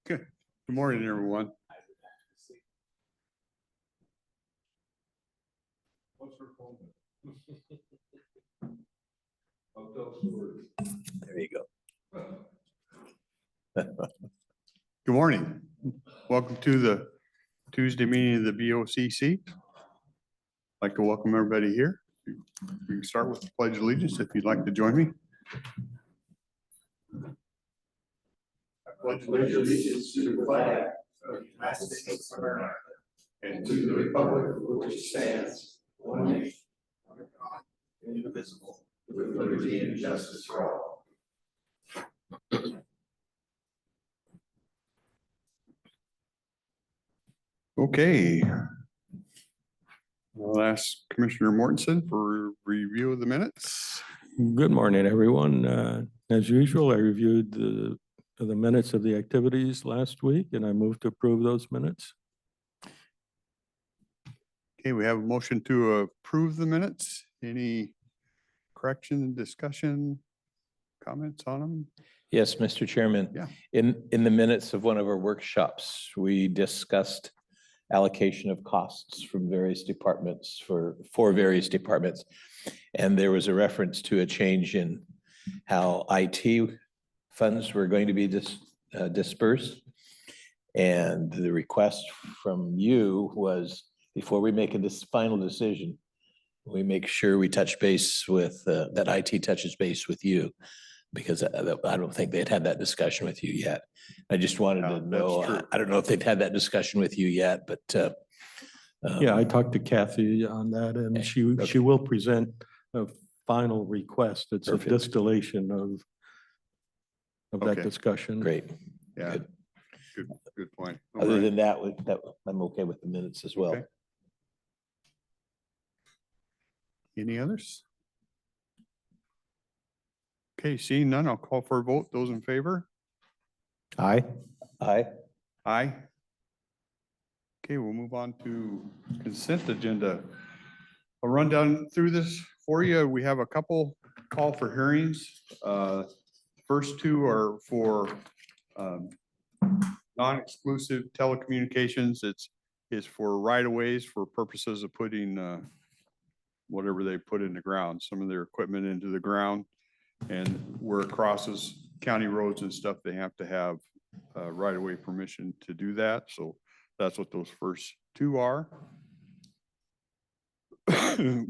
Good morning, everyone. What's her phone? I'll tell stories. There you go. Good morning. Welcome to the Tuesday meeting of the BOCC. I'd like to welcome everybody here. We can start with the Pledge of Allegiance if you'd like to join me. I pledge allegiance to the flag of the United States of America and to the republic for which it stands, one nation, under God, indivisible, with liberty and justice for all. Okay. I'll ask Commissioner Mortensen for review of the minutes. Good morning, everyone. As usual, I reviewed the minutes of the activities last week, and I moved to approve those minutes. Okay, we have a motion to approve the minutes. Any correction, discussion, comments on them? Yes, Mr. Chairman. Yeah. In the minutes of one of our workshops, we discussed allocation of costs from various departments for various departments. And there was a reference to a change in how IT funds were going to be dispersed. And the request from you was, before we make this final decision, we make sure we touch base with, that IT touches base with you, because I don't think they'd had that discussion with you yet. I just wanted Yeah, to know, that's true. I don't know if they'd had that discussion with you yet, but. Yeah, I talked to Kathy on that, and Okay, she okay. will present a final request. It's a Perfect. distillation of that Okay. discussion. Great. Yeah, Good. good point. All Other right. than that, I'm okay with the minutes as well. Okay. Any others? Okay, seeing none, I'll call for a vote. Those in favor? Aye. Aye. Aye. Okay, we'll move on to consent agenda. I'll run down through this for you. We have a couple call for hearings. First two are for non-exclusive telecommunications. It's for right-of-ways for purposes of putting whatever they put in the ground, some of their equipment into the ground. And where it crosses county roads and stuff, they have to have right-of-way permission to do that. So that's what those first two are.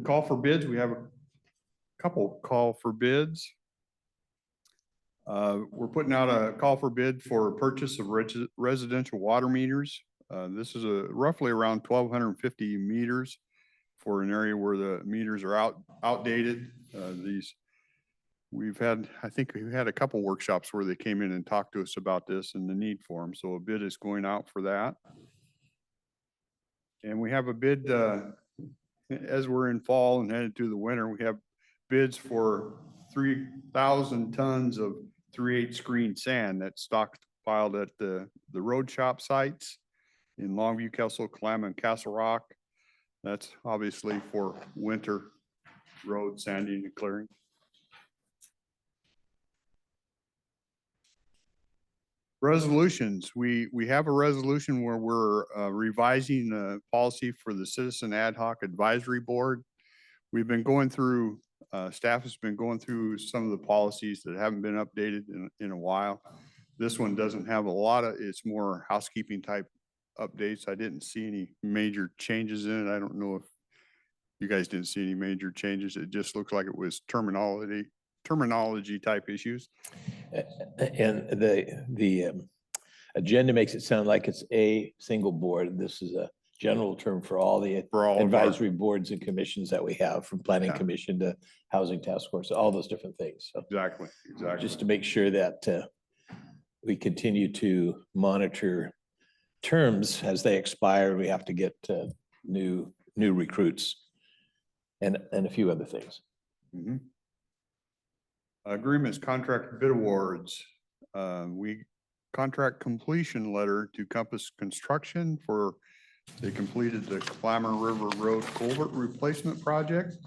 Call for bids. We have a couple call for bids. We're putting out a call for bid for purchase of residential water meters. This is roughly around 1,250 meters for an area where the meters are outdated. I think we've had a couple workshops where they came in and talked to us about this and the need for them. So a bid is going out for that. And we have a bid, as we're in fall and headed to the winter, we have bids for 3,000 tons of 3/8 screen sand that's stockpiled at the road shop sites in Longview, Kessel, Kalama, and Castle Rock. That's obviously for winter road sanding and clearing. Resolutions. We have a resolution where we're revising the policy for the Citizen Ad Hoc Advisory Board. We've been going through, staff has been going through some of the policies that haven't been updated in a while. This one doesn't have a lot of, it's more housekeeping type updates. I didn't see any major changes in it. I don't know if you guys didn't see any major changes. It just looked like it was terminology type issues. And the agenda makes it sound like it's a single board. This is a general term for all the advisory boards and commissions that we have, from planning commission to housing task force, all those different things. So Exactly. just to make sure that we continue to monitor terms as they expire. We have to get new recruits and a few other things. Mhm. Agreements, contract bid awards. We contract completion letter to Compass Construction for, they completed the Clamor River Road culvert replacement project.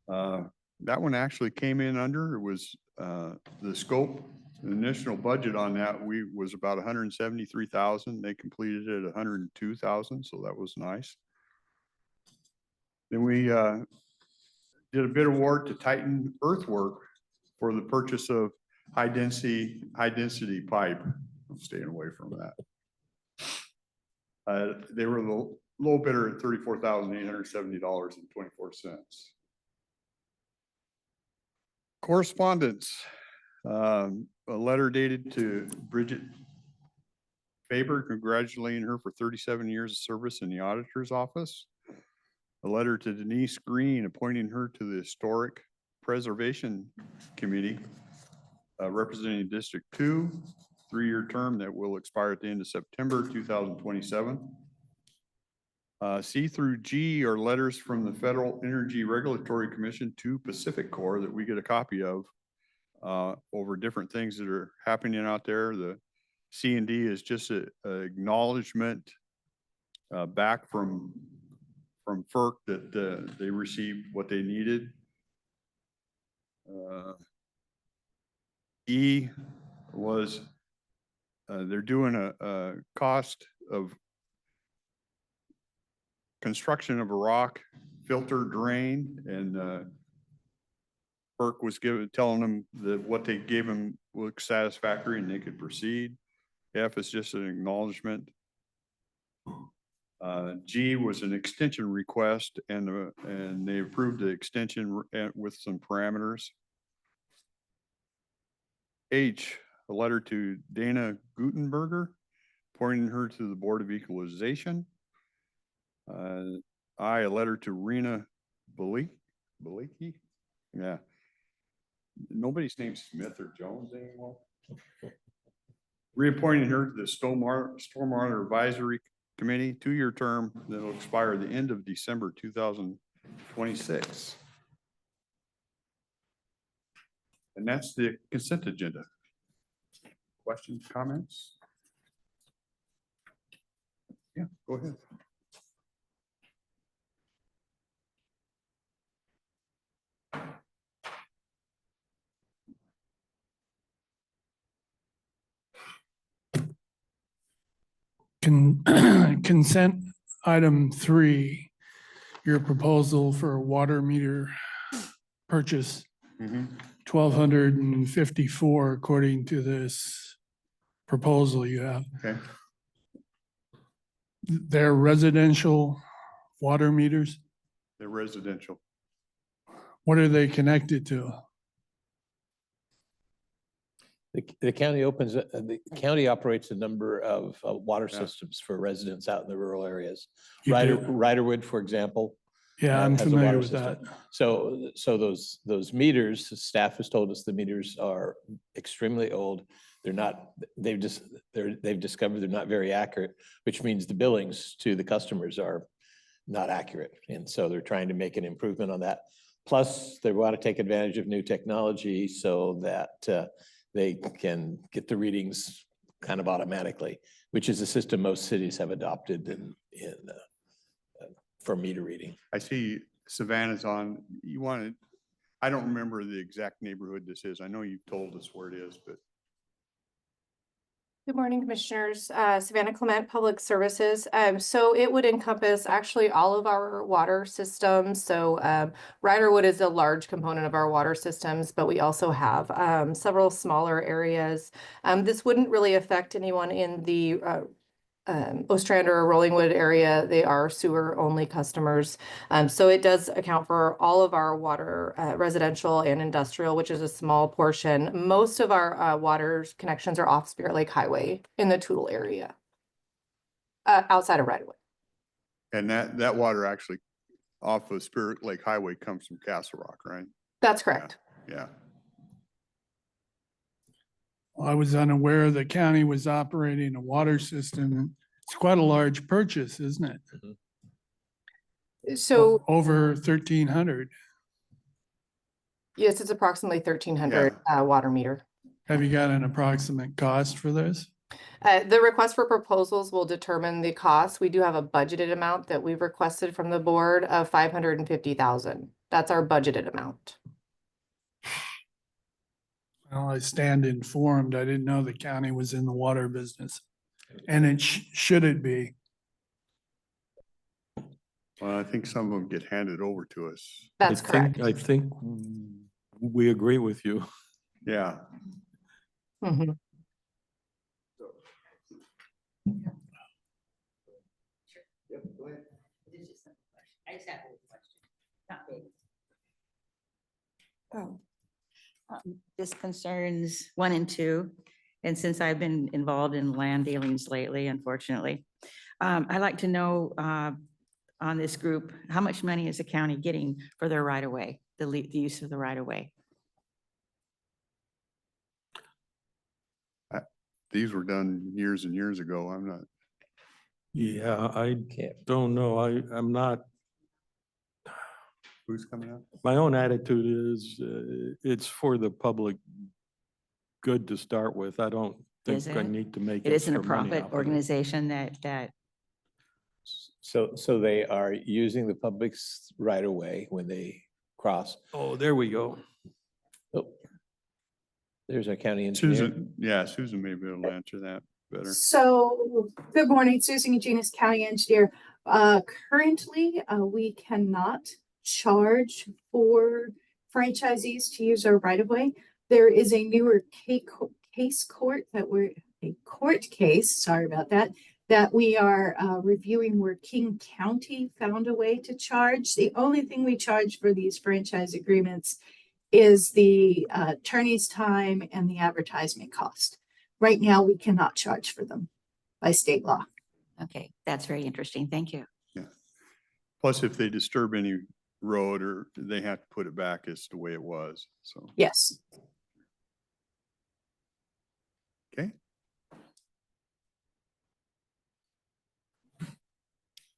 That one actually came in under, it was the scope The initial budget on that, was about 173,000. They completed it at 102,000, so that was nice. Then we did a bid award to Titan Earthwork for the purchase of high density pipe. I'm staying away from that. They were the low bidder at $34,870.24. Correspondence. A letter dated to Bridget Faber congratulating her for 37 years of service in the auditor's office. A letter to Denise Green appointing her to the Historic Preservation Committee, representing District 2, 3-year term that will expire at the end of September 2027. C through G are letters from the Federal Energy Regulatory Commission to Pacific Core that we get a copy of over different things that are happening out there. The C&D is just an acknowledgement back from FERC that they received what they needed. E was they're doing a cost of construction of a rock filter drain, and FERC was telling them that what they gave them looked satisfactory and they could proceed. F is just an acknowledgement. G was an extension request, and they approved the extension with some parameters. H, a letter to Dana Gutenberger, pointing her to the Board of Equalization. I, a letter to Rena Baliki. Yeah. Nobody's named Smith or Jones anymore. Reappointing her to the Stormwater Advisory Committee, 2-year term that'll expire the end of December 2026. And that's the consent agenda. Questions, comments? Yeah, go ahead. Consent item 3, your proposal for a water meter purchase, $1,254 according to this proposal you have. Okay. They're residential water meters. They're residential. What are they connected to? The county the county operates a number of water Yeah. systems for residents out in the rural areas. You do? Riderwood, for example. Yeah, I'm has a familiar water with that. system. So those meters, the staff has told us the meters are extremely old. They're not, they've discovered they're not very accurate, which means the billings to the customers are not accurate. And so they're trying to make an improvement on that. Plus, they want to take advantage of new technology so that they can get the readings kind of automatically, which is a system most cities have adopted for meter reading. I see Savannah's on. You wanted, I don't remember the exact neighborhood this is. I know you've told us where it is, but. Good morning, Commissioners. Savannah Clement, Public Services. So it would encompass actually all of our water systems. So Riderwood is a large component of our water systems, but we also have several smaller areas. This wouldn't really affect anyone in the Ostrander or Rollingwood area. They are sewer only customers. So it does account for all of our water, residential and industrial, which is a small portion. Most of our water connections are off Spirit Lake Highway in the Toutle area, outside of Riderwood. And that water actually off of Spirit Lake Highway comes from Castle Rock, right? That's correct. Yeah. I was unaware the county was operating a water system. It's quite a large purchase, isn't it? So Over 1,300. yes, it's approximately 1,300 water meter. Have you got an approximate cost for this? The request for proposals will determine the cost. We do have a budgeted amount that we've requested from the board of $550,000. That's our budgeted amount. Well, I stand informed. I didn't know the county was in the water business. And it should it be? Well, I think some of them get handed over to us. That's correct. I think we agree with you. Yeah. Mhm. Yep, go ahead. I just have a question, not big. Oh. This concerns 1 and 2, and since I've been involved in land dealings lately, unfortunately, I'd like to know on this group, how much money is the county getting for their right of way, the use of the right of way? These were done years and years ago. I'm not, Yeah, I Can't. don't know. I'm not, who's coming up? my own attitude is it's for the public good to start with. I don't think Is I it? need to make. It isn't a extra money profit off of it. organization that, So they are using the public's right of way when they cross. Oh, there we go. Oh, there's our county engineer. Susan, yeah, Susan may be able to answer that better. So, good morning, Susan Eugenius, County Engineer. Currently, we cannot charge for franchisees to use our right of way. There is a newer court case, sorry about that we are reviewing where King County found a way to charge. The only thing we charge for these franchise agreements is the attorney's time and the advertisement cost. Right now, we cannot charge for them by state law. okay, that's very interesting. Thank you. Plus, if they disturb any road or they have to put it back as the way it was. So, Yes. okay.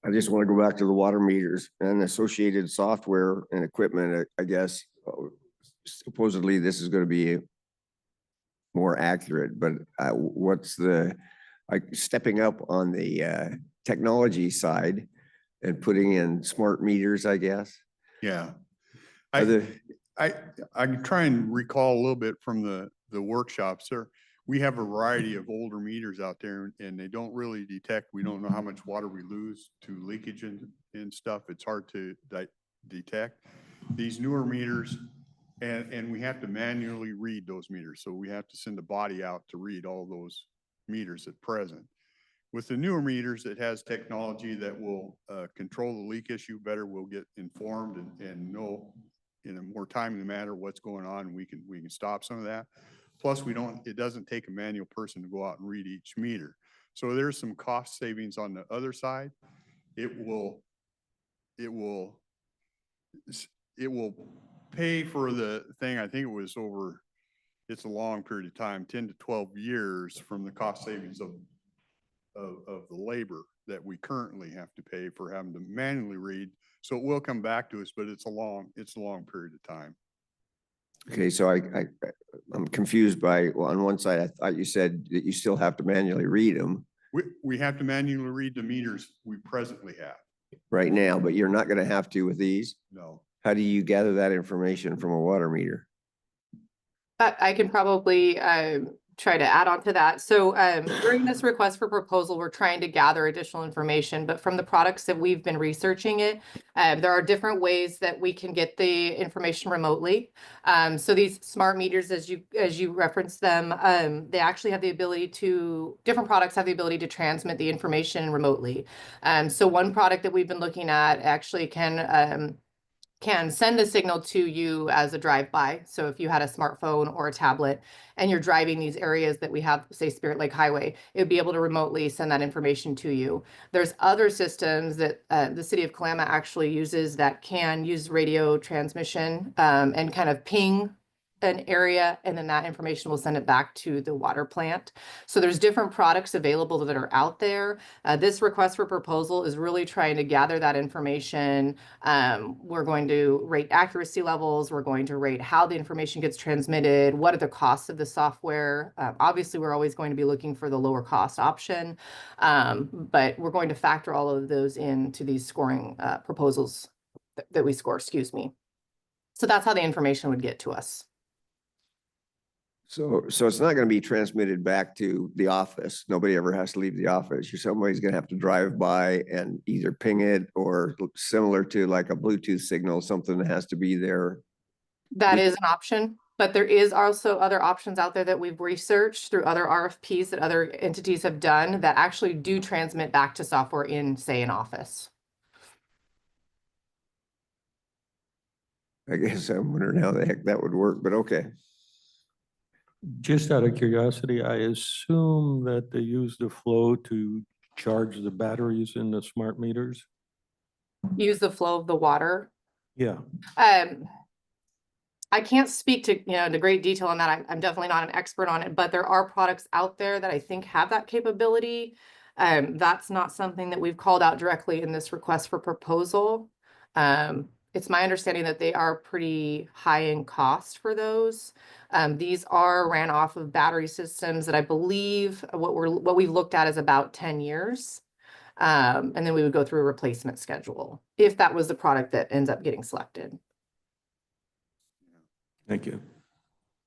I just want to go back to the water meters and associated software and equipment, I guess. Supposedly this is going to be more accurate, but what's the, like stepping up on the technology side and putting in smart meters, I guess? Yeah. Are there- I can try and recall a little bit from the workshops there. We have a variety of older meters out there and they don't really detect, we don't know how much water we lose to leakage and stuff. It's hard to detect. These newer meters, and we have to manually read those meters. So we have to send a body out to read all those meters at present. With the newer meters, it has technology that will control the leak issue better. We'll get informed and know in a more timely manner what's going on. We can stop some of that. Plus, it doesn't take a manual person to go out and read each meter. So there's some cost savings on the other side. It will pay for the thing. I think it was over, it's a long period of time, 10 to 12 years from the cost savings of the labor that we currently have to pay for having to manually read. So it will come back to us, but it's a long period of time. Okay, so I'm confused by, well, on one side, I thought you said that you still have to manually read them We have to manually read the meters we presently have. right now, but you're not going to have to with these? No. How do you gather that information from a water meter? I can probably try to add on to that. So during this request for proposal, we're trying to gather additional information, but from the products that we've been researching it, there are different ways that we can get the information remotely. So these smart meters, as you referenced them, they actually have the ability to, different products have the ability to transmit the information remotely. So one product that we've been looking at actually can send a signal to you as a drive-by. So if you had a smartphone or a tablet and you're driving these areas that we have, say Spirit Lake Highway, it would be able to remotely send that information to you. There's other systems that the city of Kalama actually uses that can use radio transmission and kind of ping an area, and then that information will send it back to the water plant. So there's different products available that are out there. This request for proposal is really trying to gather that information. We're going to rate accuracy levels. We're going to rate how the information gets transmitted. What are the costs of the software? Obviously, we're always going to be looking for the lower cost option, but we're going to factor all of those into these scoring proposals that we score, excuse me. So that's how the information would get to us. So it's not gonna be transmitted back to the office. Nobody ever has to leave the office. Somebody's gonna have to drive by and either ping it or similar to like a Bluetooth signal, something that has to be there. That We- is an option, but there is also other options out there that we've researched through other RFPs that other entities have done that actually do transmit back to software in, say, an office. I guess I'm wondering how the heck that would work, but okay. Just out of curiosity, I assume that they use the flow to charge the batteries in the smart meters? Use the flow of the water. Yeah, I can't speak to, to great detail on that. I'm definitely not an expert on it, but there are products out there that I think have that capability. That's not something that we've called out directly in this request for proposal. It's my understanding that they are pretty high in cost for those. These are ran off of battery systems that I believe what we've looked at is about 10 years. And then we would go through a replacement schedule if that was the product that ends up getting selected. thank you.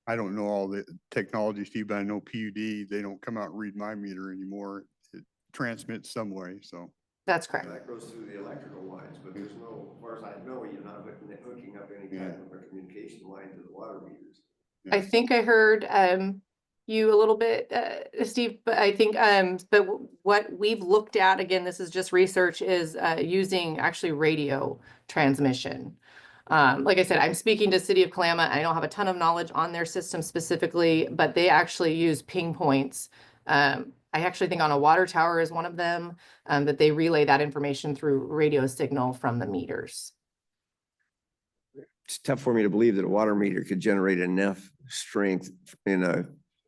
I don't know all the technology, Steve, but I know PUD, they don't come out and read my meter anymore. It transmits some way, so. That's correct. That goes through the electrical lines, but there's no, as far as I know, you're not hooking up any kind of a communication line to the water meters. I think I heard you a little bit, Steve, but I think but what we've looked at, again, this is just research, is using actually radio transmission. Like I said, I'm speaking to City of Kalama. I don't have a ton of knowledge on their system specifically, but they actually use ping points. I actually think on a water tower is one of them, that they relay that information through radio signal from the meters. It's tough for me to believe that a water meter could generate enough strength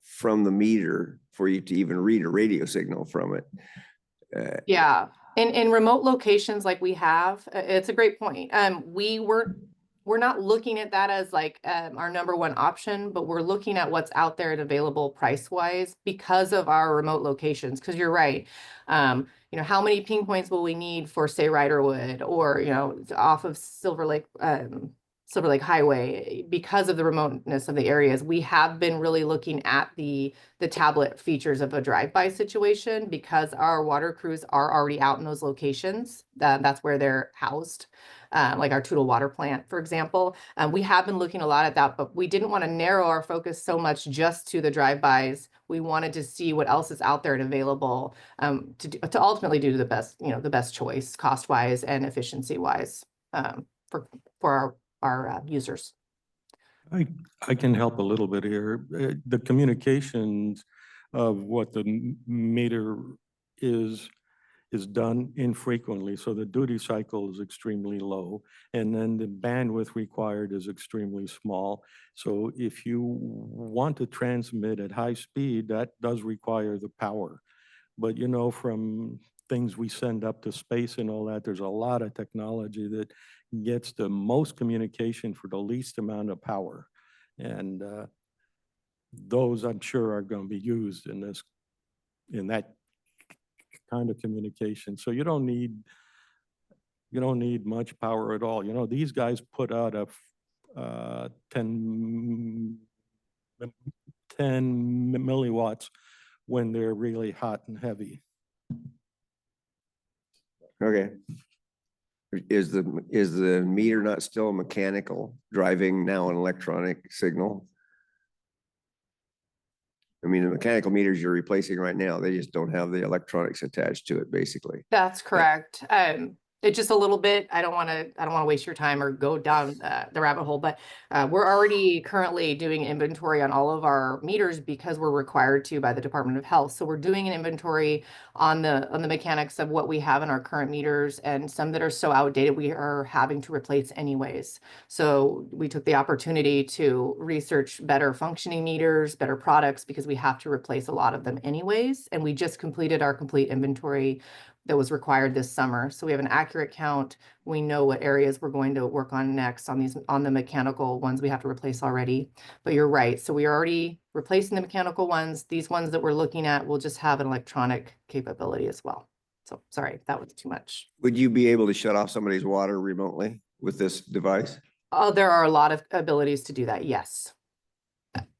from the meter for you to even read a radio signal from it. Yeah, in remote locations like we have, it's a great point. We're not looking at that as like our number one option, but we're looking at what's out there and available price wise because of our remote locations. Because you're right, how many ping points will we need for, say, Riderwood or off of Silver Lake Highway? Because of the remoteness of the areas, we have been really looking at the tablet features of a drive-by situation because our water crews are already out in those locations. That's where they're housed, like our Toutle Water Plant, for example. We have been looking a lot at that, but we didn't want to narrow our focus so much just to the drive-bys. We wanted to see what else is out there and available to ultimately do the best choice, cost-wise and efficiency-wise, for our users. I can help a little bit here. The communications of what the meter is done infrequently, so the duty cycle is extremely low, and then the bandwidth required is extremely small. So if you want to transmit at high speed, that does require the power. But from things we send up to space and all that, there's a lot of technology that gets the most communication for the least amount of power. And those I'm sure are going to be used in that kind of communication. So you don't need much power at all. These guys put out a 10 milliwatts when they're really hot and heavy. Okay. Is the meter not still mechanical, driving now an electronic signal? I mean, the mechanical meters you're replacing right now, they just don't have the electronics attached to it, basically. That's correct. It's just a little bit, I don't want to waste your time or go down the rabbit hole, but we're already currently doing inventory on all of our meters because we're required to by the Department of Health. So we're doing an inventory on the mechanics of what we have in our current meters, and some that are so outdated we are having to replace anyways. So we took the opportunity to research better functioning meters, better products, because we have to replace a lot of them anyways. And we just completed our complete inventory that was required this summer. So we have an accurate count. We know what areas we're going to work on next on the mechanical ones we have to replace already. But you're right. So we are already replacing the mechanical ones. These ones that we're looking at will just have an electronic capability as well. So sorry, that was too much. Would you be able to shut off somebody's water remotely with this device? Oh, there are a lot of abilities to do that. Yes.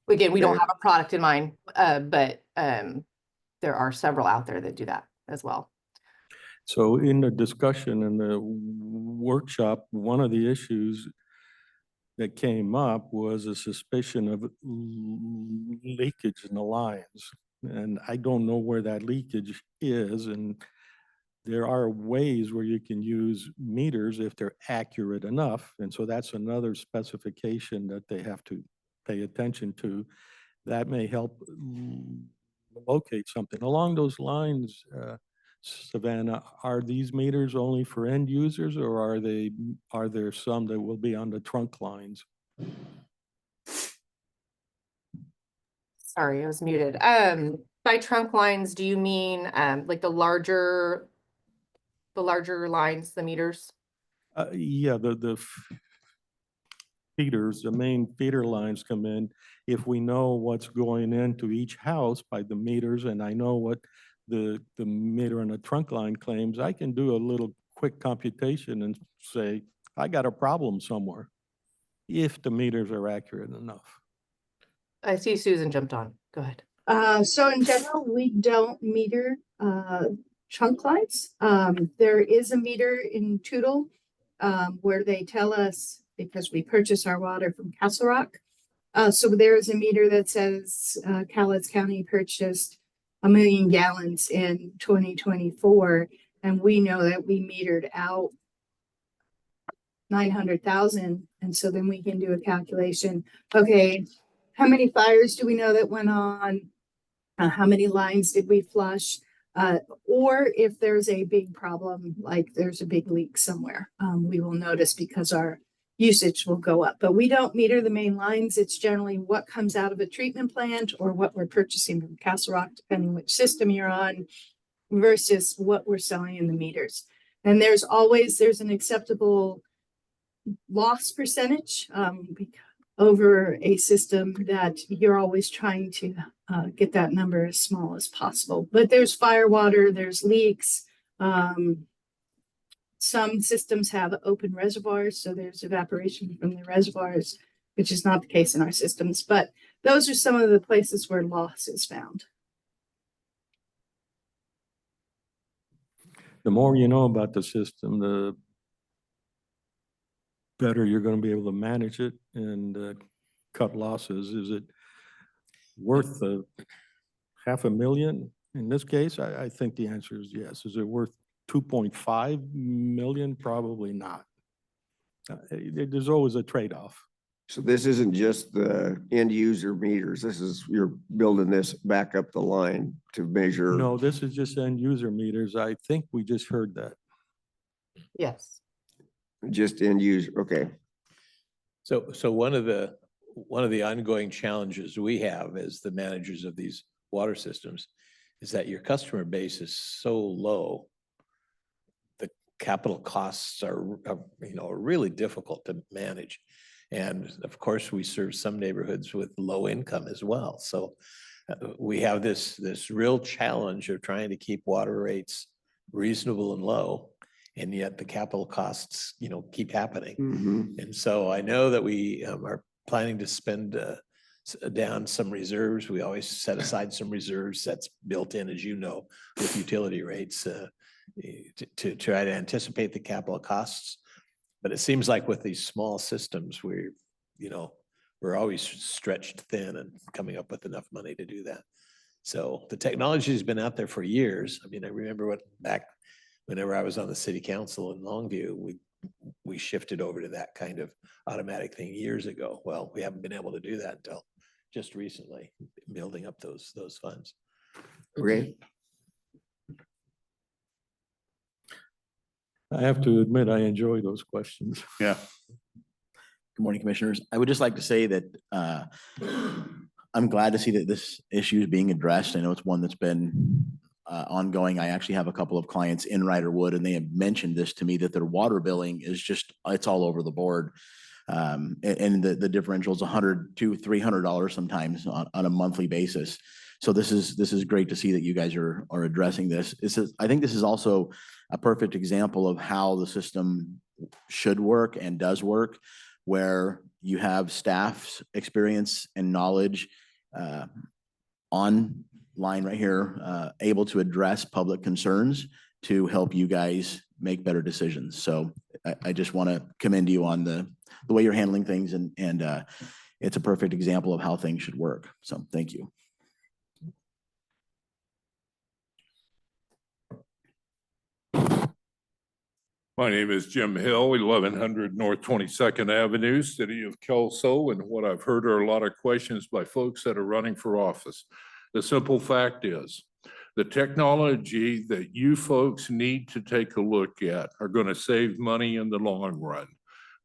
Again, we don't Okay. have a product in mind, but there are several out there that do that as well. So in the discussion in the workshop, one of the issues that came up was a suspicion of leakage in the lines. And I don't know where that leakage is, and there are ways where you can use meters if they're accurate enough. And so that's another specification that they have to pay attention to. That may help locate something. Along those lines, Savannah, are these meters only for end users, or are there some that will be on the trunk lines? Sorry, I was muted. By trunk lines, do you mean like the larger lines, the meters? Yeah, the feeders, the main feeder lines come in. If we know what's going into each house by the meters, and I know what the meter and the trunk line claims, I can do a little quick computation and say, I got a problem somewhere, if the meters are accurate enough. I see Susan jumped on. Go ahead. So in general, we don't meter, trunk lines. There is a meter in Tootle, where they tell us, because we purchase our water from Castle Rock. So there is a meter that says, Cowlitz County purchased 1 million gallons in 2024. And we know that we metered out 900,000. And so then we can do a calculation. Okay, how many fires do we know that went on? How many lines did we flush? Or if there's a big problem, like there's a big leak somewhere, we will notice because our usage will go up. But we don't meter the main lines. It's generally what comes out of a treatment plant or what we're purchasing from Castle Rock, depending which system you're on, versus what we're selling in the meters. And there's an acceptable loss percentage over a system that you're always trying to get that number as small as possible. But there's fire water, there's leaks. Some systems have open reservoirs, so there's evaporation from the reservoirs, which is not the case in our systems. But those are some of the places where loss is found. The more you know about the system, the better you're going to be able to manage it and cut losses. Is it worth $500,000 in this case? I think the answer is yes. Is it worth 2.5 million? Probably not. There's always a trade-off. So this isn't just the end user meters. This is, you're building this back up the line to measure. No, this is just end user meters. I think we just heard that. Yes. Just end user, okay. So one of the ongoing challenges we have as the managers of these water systems is that your customer base is so low. The capital costs are really difficult to manage. And of course, we serve some neighborhoods with low income as well. So we have this real challenge of trying to keep water rates reasonable and low. And yet the capital costs, keep happening. Mhm. And so I know that we are planning to spend down some reserves. We always set aside some reserves that's built in, as you know, with utility rates to try to anticipate the capital costs. But it seems like with these small systems, we're always stretched thin and coming up with enough money to do that. So the technology has been out there for years. I mean, I remember whenever I was on the city council in Longview, we shifted over to that kind of automatic thing years ago. Well, we haven't been able to do that until just recently, building up those funds. Okay. I have to admit, I enjoy those questions. Yeah. Good morning, commissioners. I would just like to say that I'm glad to see that this issue is being addressed. I know it's one that's been ongoing. I actually have a couple of clients in Riderwood, and they have mentioned this to me, that their water billing is it's all over the board. And the differential is $100 to $300 sometimes on a monthly basis. So this is great to see that you guys are addressing this. I think this is also a perfect example of how the system should work and does work. where you have staff's experience and knowledge online right here, able to address public concerns to help you guys make better decisions. So I just want to commend you on the way you're handling things, and it's a perfect example of how things should work. So thank you. My name is Jim Hill, 1100 North 22nd Avenue, City of Kelso, and what I've heard are a lot of questions by folks that are running for office. The simple fact is, the technology that you folks need to take a look at are going to save money in the long run.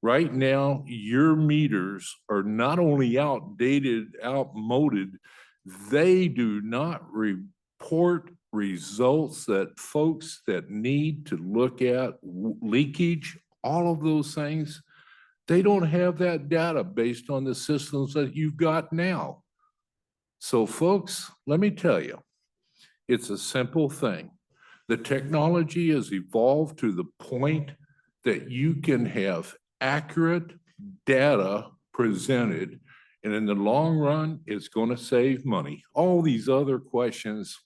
Right now, your meters are not only outdated, outmoded, they do not report results that folks that need to look at leakage, all of those things, they don't have that data based on the systems that you've got now. So folks, let me tell you, it's a simple thing. The technology has evolved to the point that you can have accurate data presented, and in the long run, it's going to save money. All these other questions,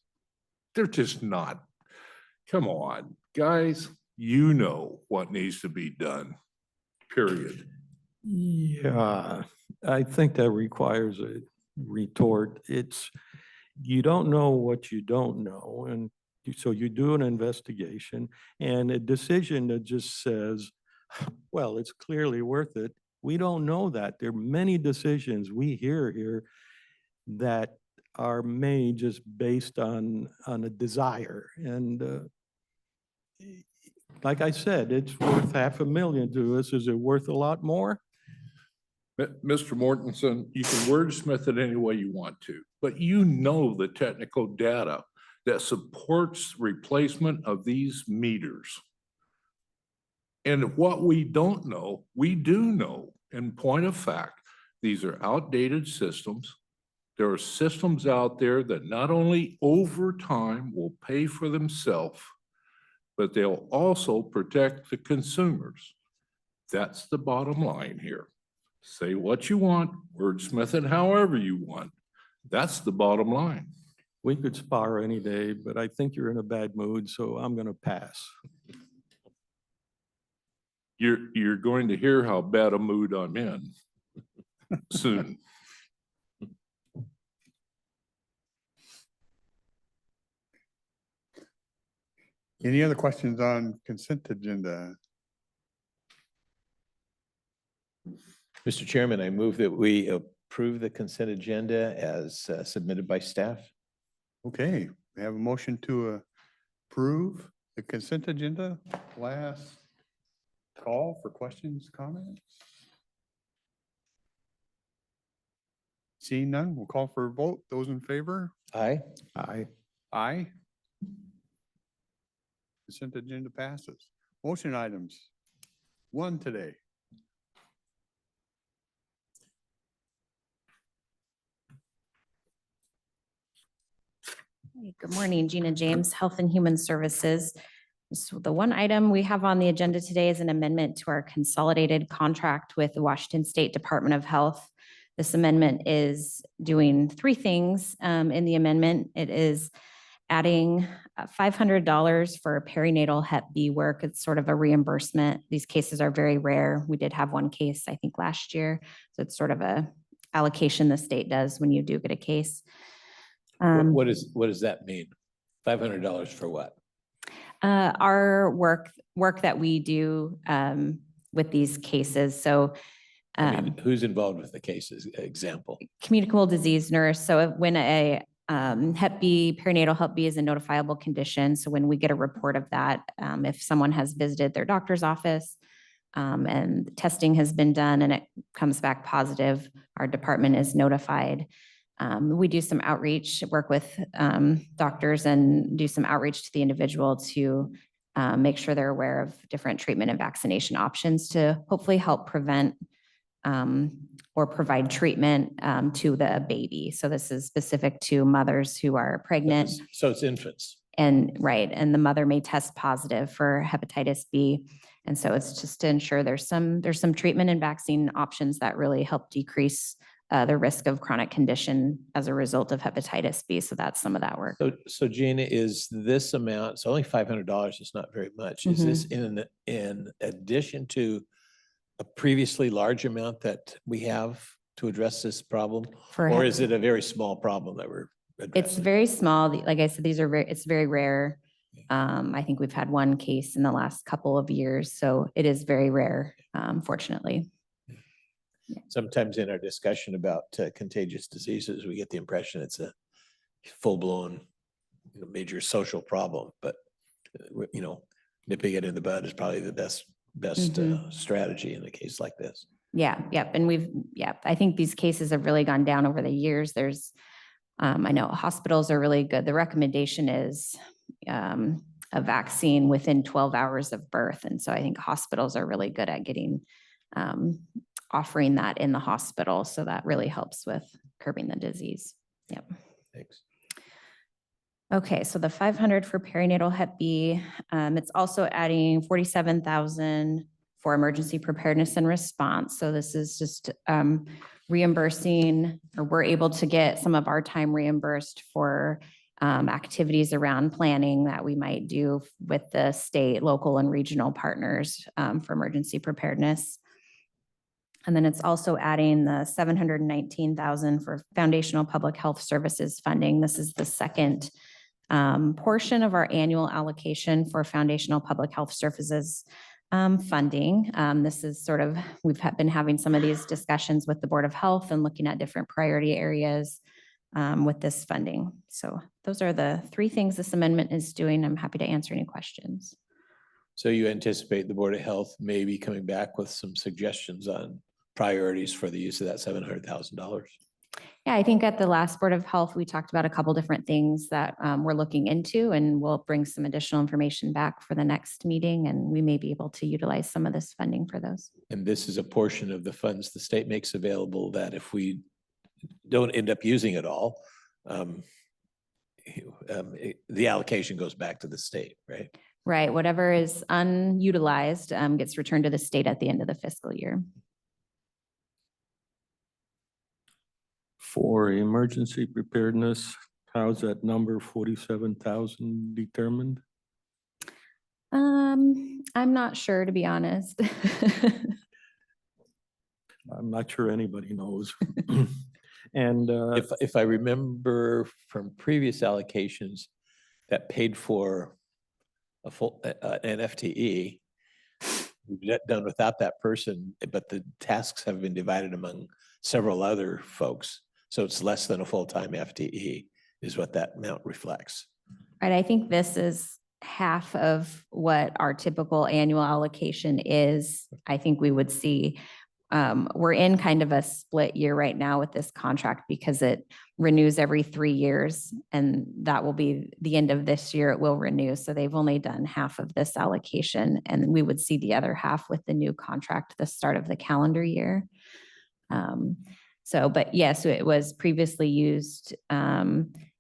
they're just not. Come on, guys, you know what needs to be done, period. Yeah, I think that requires a retort. It's, you don't know what you don't know. And so you do an investigation, and a decision that just says, well, it's clearly worth it. We don't know that. There are many decisions we hear here that are made just based on a desire. And like I said, it's worth $500,000 to us. Is it worth a lot more? Mr. Mortensen, you can wordsmith it any way you want to, but you know the technical data that supports replacement of these meters. And what we don't know, we do know. In point of fact, these are outdated systems. There are systems out there that not only over time will pay for themselves, but they'll also protect the consumers. That's the bottom line here. Say what you want, wordsmith it however you want. That's the bottom line. We could spar any day, but I think you're in a bad mood, so I'm going to pass. You're going to hear how bad a mood I'm in soon. Any other questions on consent agenda? Mr. Chairman, I move that we approve the consent agenda as submitted by staff. Okay, we have a motion to approve the consent agenda. Last call for questions, comments? Seeing none, we'll call for a vote. Those in favor? Aye. Aye. Aye. Consent agenda passes. Motion items. One today. Hey, good morning, Gina James, Health and Human Services. So the one item we have on the agenda today is an amendment to our consolidated contract with the Washington State Department of Health. This amendment is doing three things in the amendment. It is adding $500 for perinatal Hep B work. It's sort of a reimbursement. These cases are very rare. We did have one case, I think, last year. So it's sort of a allocation the state does when you do get a case. What does that mean? $500 for what? Our work that we do with these cases. So I mean, who's involved with the cases? Example. communicable disease nurse. So when a Hep B, perinatal Hep B is a notifiable condition. So when we get a report of that, if someone has visited their doctor's office and testing has been done and it comes back positive, our department is notified. We do some outreach, work with doctors and do some outreach to the individual to make sure they're aware of different treatment and vaccination options to hopefully help prevent or provide treatment to the baby. So this is specific to mothers who are pregnant. So it's infants. And right, and the mother may test positive for hepatitis B. And so it's just to ensure there's some treatment and vaccine options that really help decrease the risk of chronic condition as a result of hepatitis B. So that's some of that work. So Gina, is this amount, it's only $500, it's not very much. Is this in addition to a previously large amount that we have to address this problem? For Or hep- is it a very small problem that we're addressing? It's very small. Like I said, it's very rare. I think we've had one case in the last couple of years, so it is very rare, fortunately. Sometimes in our discussion about contagious diseases, we get the impression it's a full-blown, major social problem, but nipping it in the bud is probably the best strategy in a case like this. Yeah, yep. And I think these cases have really gone down over the years. I know hospitals are really good. The recommendation is a vaccine within 12 hours of birth. And so I think hospitals are really good at offering that in the hospital. So that really helps with curbing the disease. Yep. Thanks. Okay, so the 500 for perinatal Hep B, it's also adding 47,000 for emergency preparedness and response. So this is just reimbursing, or we're able to get some of our time reimbursed for activities around planning that we might do with the state, local, and regional partners for emergency preparedness. And then it's also adding the 719,000 for foundational public health services funding. This is the second portion of our annual allocation for foundational public health services funding. This is we've been having some of these discussions with the Board of Health and looking at different priority areas with this funding. So those are the three things this amendment is doing. I'm happy to answer any questions. So you anticipate the Board of Health may be coming back with some suggestions on priorities for the use of that $700,000? Yeah, I think at the last Board of Health, we talked about a couple different things that we're looking into, and we'll bring some additional information back for the next meeting, and we may be able to utilize some of this funding for those. And this is a portion of the funds the state makes available that if we don't end up using it all, the allocation goes back to the state, right? Right. Whatever is unutilized gets returned to the state at the end of the fiscal year. For emergency preparedness, how's that number 47,000 determined? I'm not sure, to be honest. I'm not sure anybody knows. And If I remember from previous allocations that paid for a full, an FTE, we've done without that person, but the tasks have been divided among several other folks. So it's less than a full-time FTE is what that amount reflects. Right. I think this is half of what our typical annual allocation is. I think we would see, we're in kind of a split year right now with this contract because it renews every 3 years, and that will be the end of this year. It will renew. So they've only done half of this allocation, and we would see the other half with the new contract, the start of the calendar year. But yes, it was previously used.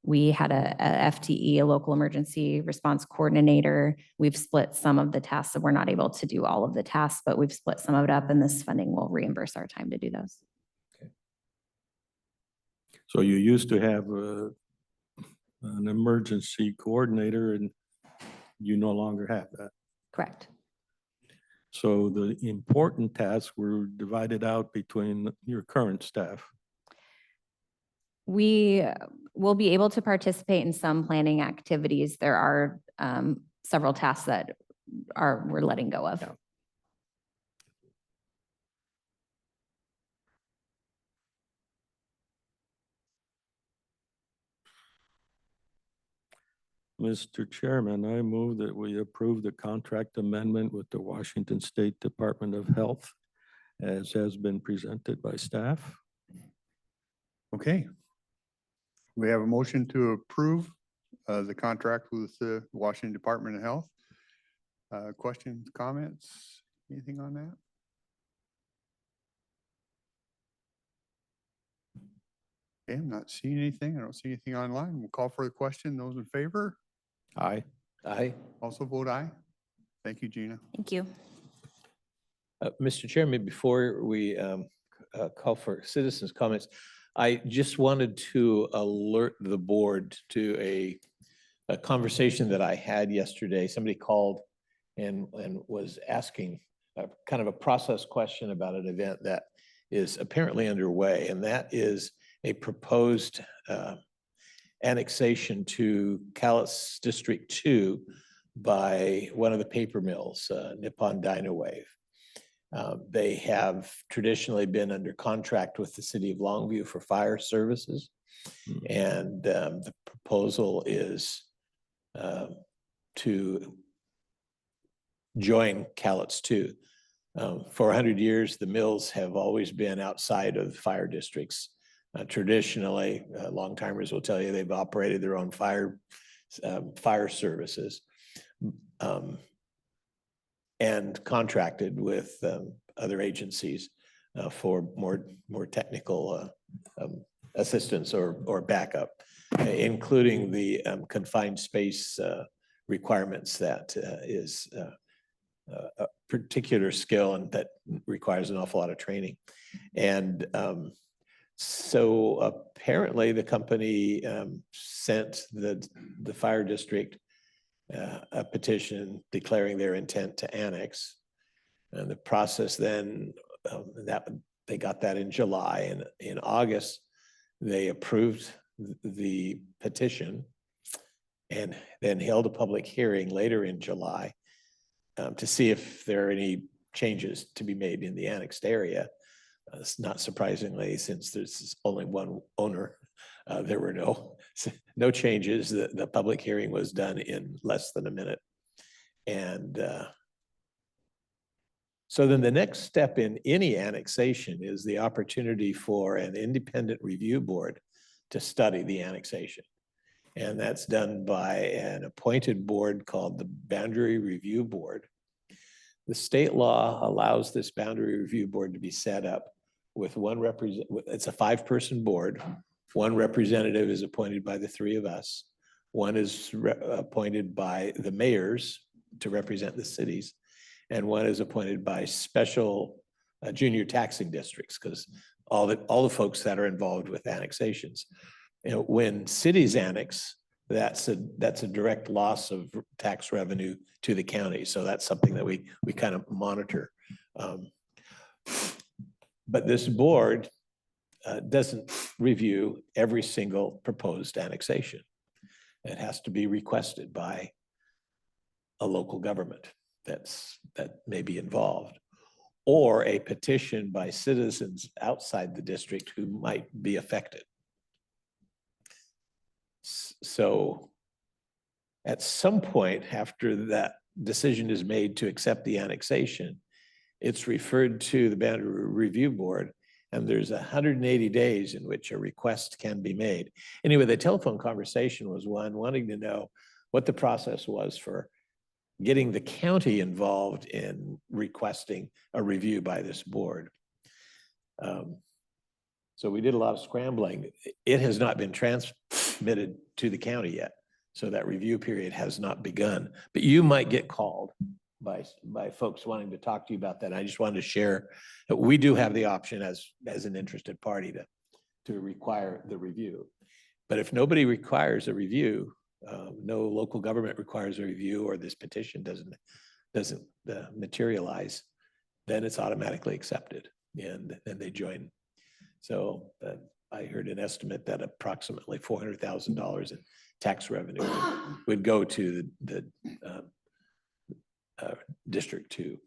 We had a FTE, a local emergency response coordinator. We've split some of the tasks, so we're not able to do all of the tasks, but we've split some of it up, and this funding will reimburse our time to do those. so you used to have an emergency coordinator, and you no longer have that. Correct. So the important tasks were divided out between your current staff. We will be able to participate in some planning activities. There are several tasks that we're letting go of. Mr. Chairman, I move that we approve the contract amendment with the Washington State Department of Health as has been presented by staff. Okay. We have a motion to approve the contract with the Washington Department of Health. Questions, comments, anything on that? Okay, I'm not seeing anything. I don't see anything online. We'll call for the question. Those in favor? Aye. Aye. Also vote aye. Thank you, Gina. Thank you. Mr. Chairman, before we call for citizens' comments, I just wanted to alert the board to a conversation that I had yesterday. Somebody called and was asking kind of a process question about an event that is apparently underway, and that is a proposed annexation to Cowlitz District 2 by one of the paper mills, Nippon Dynawave. They have traditionally been under contract with the city of Longview for fire services. And the proposal is to join Cowlitz 2. For 100 years, the mills have always been outside of fire districts. Traditionally, long-timers will tell you they've operated their own fire services and contracted with other agencies for more technical assistance or backup, including the confined space requirements that is a particular skill and that requires an awful lot of training. And so apparently the company sent the fire district a petition declaring their intent to annex. And the process then, they got that in July, and in August, they approved the petition and then held a public hearing later in July to see if there are any changes to be made in the annexed area. Not surprisingly, since there's only one owner, there were no changes. The public hearing was done in less than a minute. And so then the next step in any annexation is the opportunity for an independent review board to study the annexation. And that's done by an appointed board called the Boundary Review Board. The state law allows this Boundary Review Board to be set up with one it's a 5-person board. One representative is appointed by the 3 of us. One is appointed by the mayors to represent the cities. And one is appointed by special junior taxing districts, because all the folks that are involved with annexations. You know, when cities annex, that's a direct loss of tax revenue to the county. So that's something that we kind of monitor. But this board doesn't review every single proposed annexation. It has to be requested by a local government that may be involved, or a petition by citizens outside the district who might be affected. So at some point after that decision is made to accept the annexation, it's referred to the Boundary Review Board, and there's 180 days in which a request can be made. Anyway, the telephone conversation was one wanting to know what the process was for getting the county involved in requesting a review by this board. So we did a lot of scrambling. It has not been transmitted to the county yet. So that review period has not begun, but you might get called by folks wanting to talk to you about that. I just wanted to share that we do have the option as an interested party to require the review. But if nobody requires a review, no local government requires a review, or this petition doesn't materialize, then it's automatically accepted and then they join. So I heard an estimate that approximately $400,000 in tax revenue would go to the District 2.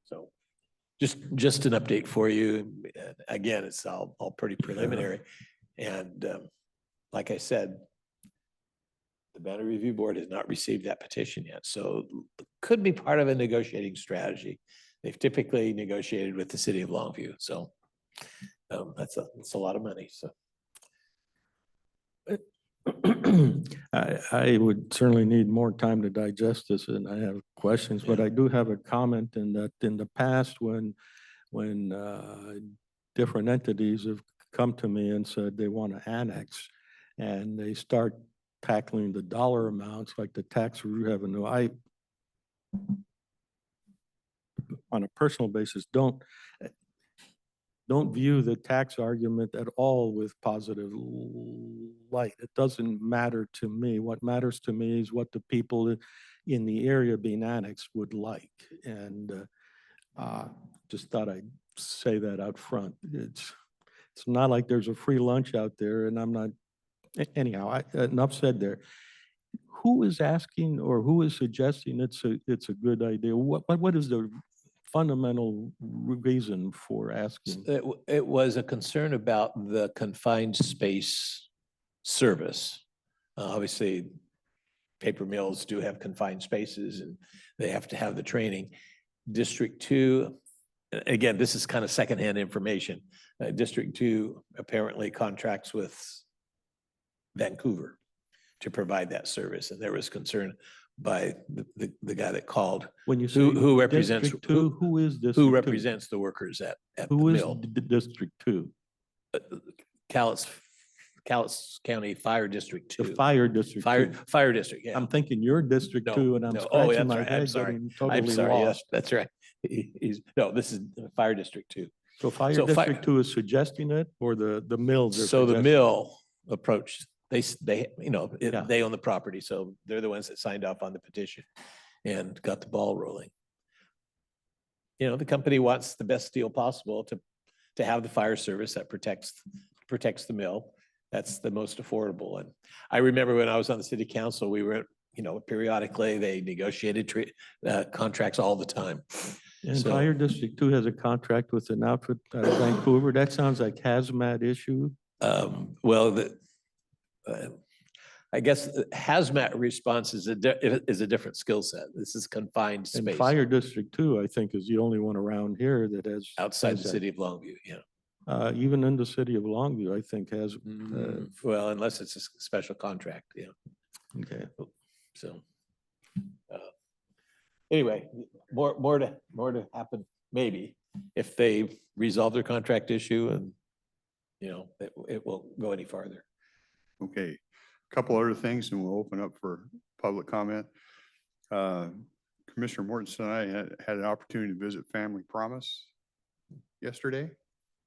So just an update for you. Again, it's all pretty preliminary. And like I said, the Boundary Review Board has not received that petition yet. So it could be part of a negotiating strategy. They've typically negotiated with the city of Longview. So that's a lot of money. So I would certainly need more time to digest this, and I have questions, but I do have a comment in that in the past when different entities have come to me and said they want to annex, and they start tackling the dollar amounts like the tax revenue, on a personal basis, don't view the tax argument at all with positive light. It doesn't matter to me. What matters to me is what the people in the area being annexed would like. And just thought I'd say that out front. It's not like there's a free lunch out there, and I'm not, anyhow, enough said there. Who is asking or who is suggesting it's a good idea? What is the fundamental reason for asking? It was a concern about the confined space service. Obviously, paper mills do have confined spaces and they have to have the training. District 2, again, this is kind of secondhand information. District 2 apparently contracts with Vancouver to provide that service. And there was concern by the guy that called. When you say who represents District 2, who is District 2? who represents the workers at the Who is mill. District 2? Cowlitz County Fire District 2. The fire district. 2. Fire District, yeah. I'm thinking your District No, 2, and I'm no. Oh, scratching that's my right. I'm head, sorry. getting I'm totally sorry, yes, lost. that's right. No, this is Fire District 2. So Fire So District 2 is suggesting it, or the mills are So the suggesting it? mill approached, they, Yeah. they own the property, so they're the ones that signed off on the petition and got the ball rolling. The company wants the best deal possible to have the fire service that protects the mill. That's the most affordable. And I remember when I was on the city council, we were, periodically, they negotiated contracts all the time. And So- Fire District 2 has a contract with an outfit out of Vancouver. That sounds like hazmat issue. Well, I guess hazmat response is a different skill set. This is confined And space Fire District 2, I think, is the only one around here that has. outside has the that. city of Longview, Even in the city of Longview, I think has, Well, unless it's a special contract, okay. So. Anyway, more to happen, maybe, if they resolve their contract issue and, it won't go any farther. Okay, a couple other things and we'll open up for public comment. Commissioner Mortensen and I had an opportunity to visit Family Promise yesterday.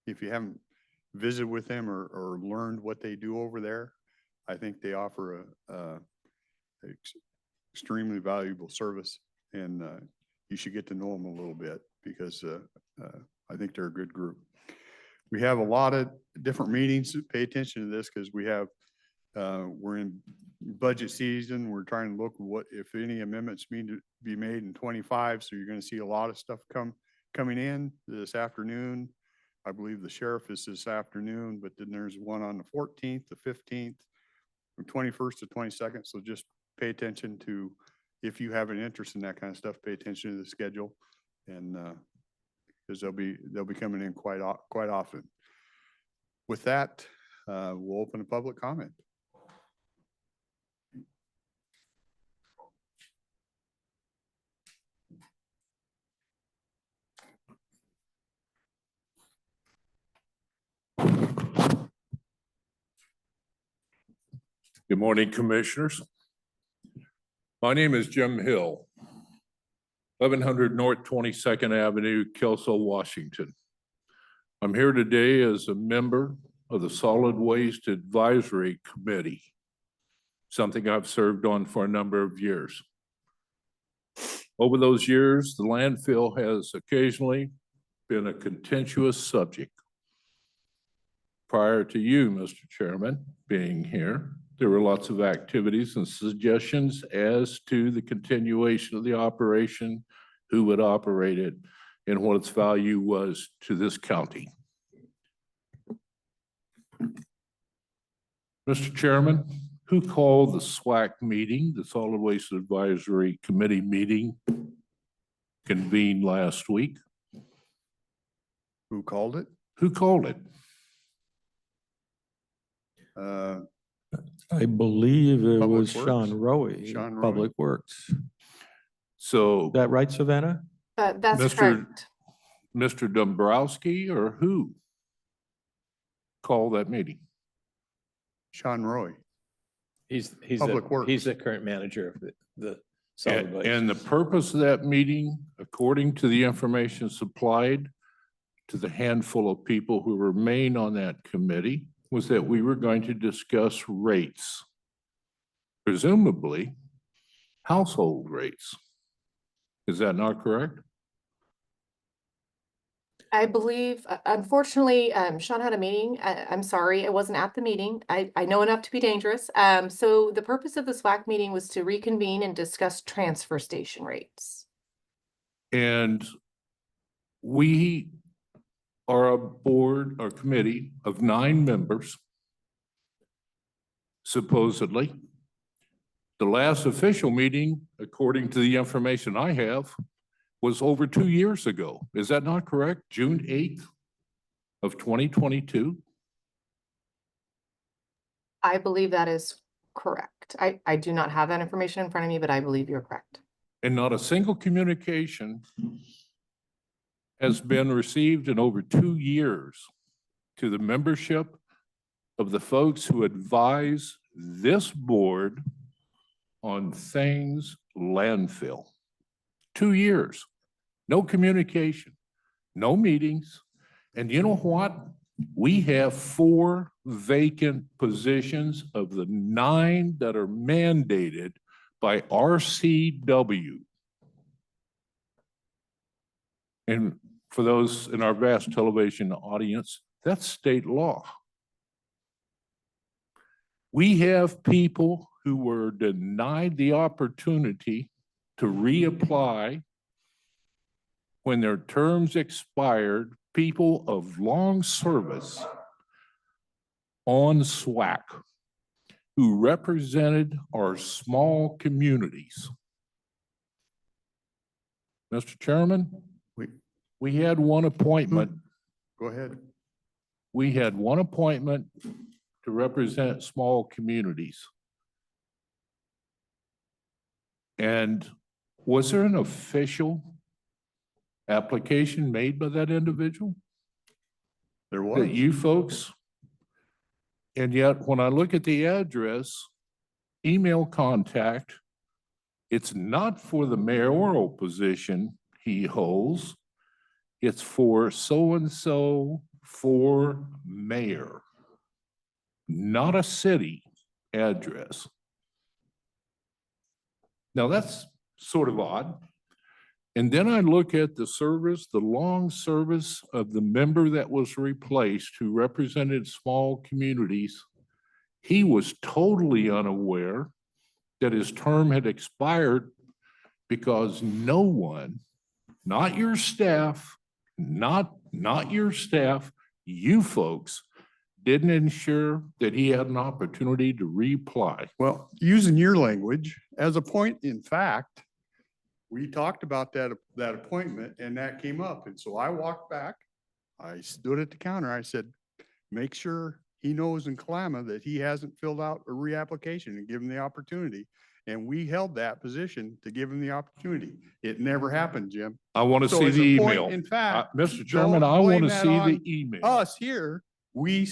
If you haven't visited with them or learned what they do over there, I think they offer a extremely valuable service, and you should get to know them a little bit because I think they're a good group. We have a lot of different meetings. Pay attention to this because we're in budget season. We're trying to look what, if any amendments need to be made in 25. So you're going to see a lot of stuff coming in this afternoon. I believe the sheriff is this afternoon, but then there's one on the 14th, the 15th, from 21st to 22nd. So just pay attention to, if you have an interest in that kind of stuff, pay attention to the schedule, and because they'll be coming in quite often. With that, we'll open a public comment. Good morning, Commissioners. My name is Jim Hill, 1100 North 22nd Avenue, Kelso, Washington. I'm here today as a member of the Solid Waste Advisory Committee, something I've served on for a number of years. Over those years, the landfill has occasionally been a contentious subject. Prior to you, Mr. Chairman, being here, there were lots of activities and suggestions as to the continuation of the operation, who would operate it, and what its value was to this county. Mr. Chairman, who called the SWAC meeting, the Solid Waste Advisory Committee meeting convened last week? Who called it? Who called it? I believe it Public was Sean Works. Rowe, Sean Rowe. Public Works. So Is that right, Savannah? That's Mr. correct. Mr. Dombrowski or who called that meeting? Sean Roy. He's Public Works. he's the current manager of the Solid waste. And the purpose of that meeting, according to the information supplied to the handful of people who remain on that committee, was that we were going to discuss rates. Presumably, household rates. Is that not correct? I believe, unfortunately, Sean had a meeting. I'm sorry, I wasn't at the meeting. I know enough to be dangerous. So the purpose of the SWAC meeting was to reconvene and discuss transfer station rates. And we are a board or committee of 9 members, supposedly. The last official meeting, according to the information I have, was over 2 years ago. Is that not correct? June 8th of 2022? I believe that is correct. I do not have that information in front of me, but I believe you're correct. And not a single communication has been received in over 2 years to the membership of the folks who advise this board on things landfill. 2 years, no communication, no meetings. And you know what? We have 4 vacant positions of the 9 that are mandated by RCW. And for those in our vast television audience, that's state law. We have people who were denied the opportunity to reapply when their terms expired, people of long service on SWAC who represented our small communities. Mr. Chairman, we had one appointment. Go ahead. We had one appointment to represent small communities. And was there an official application made by that individual? There was. That you folks? And yet, when I look at the address, email contact, it's not for the mayoral position he holds. It's for so-and-so for mayor, not a city address. Now that's sort of odd. And then I look at the service, the long service of the member that was replaced who represented small communities. He was totally unaware that his term had expired because no one, not your staff, not your staff, you folks didn't ensure that he had an opportunity to reapply. Well, using your language, as a point in fact, we talked about that appointment and that came up. And so I walked back, I stood at the counter, I said, make sure he knows in Kalama that he hasn't filled out a reapplication and give him the opportunity. And we held that position to give him the opportunity. It never happened, Jim. I want to So see as a the point email. in fact, Mr. Chairman, don't I want blame to that see the on email. Us here, we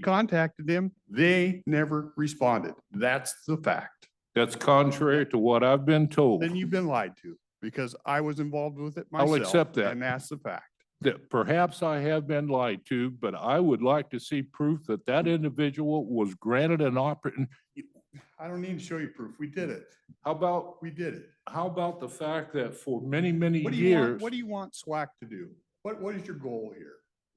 contacted them. They never responded. That's the fact. That's contrary to what I've been told. Then you've been lied to because I was involved with it I'll myself. accept that. And that's the fact. That perhaps I have been lied to, but I would like to see proof that that individual was granted an opportunity. I don't need to show you proof. We did it. How about, We did it. how about the fact that for many, many What do you want? years, What do you want SWAC to do? What is your goal here?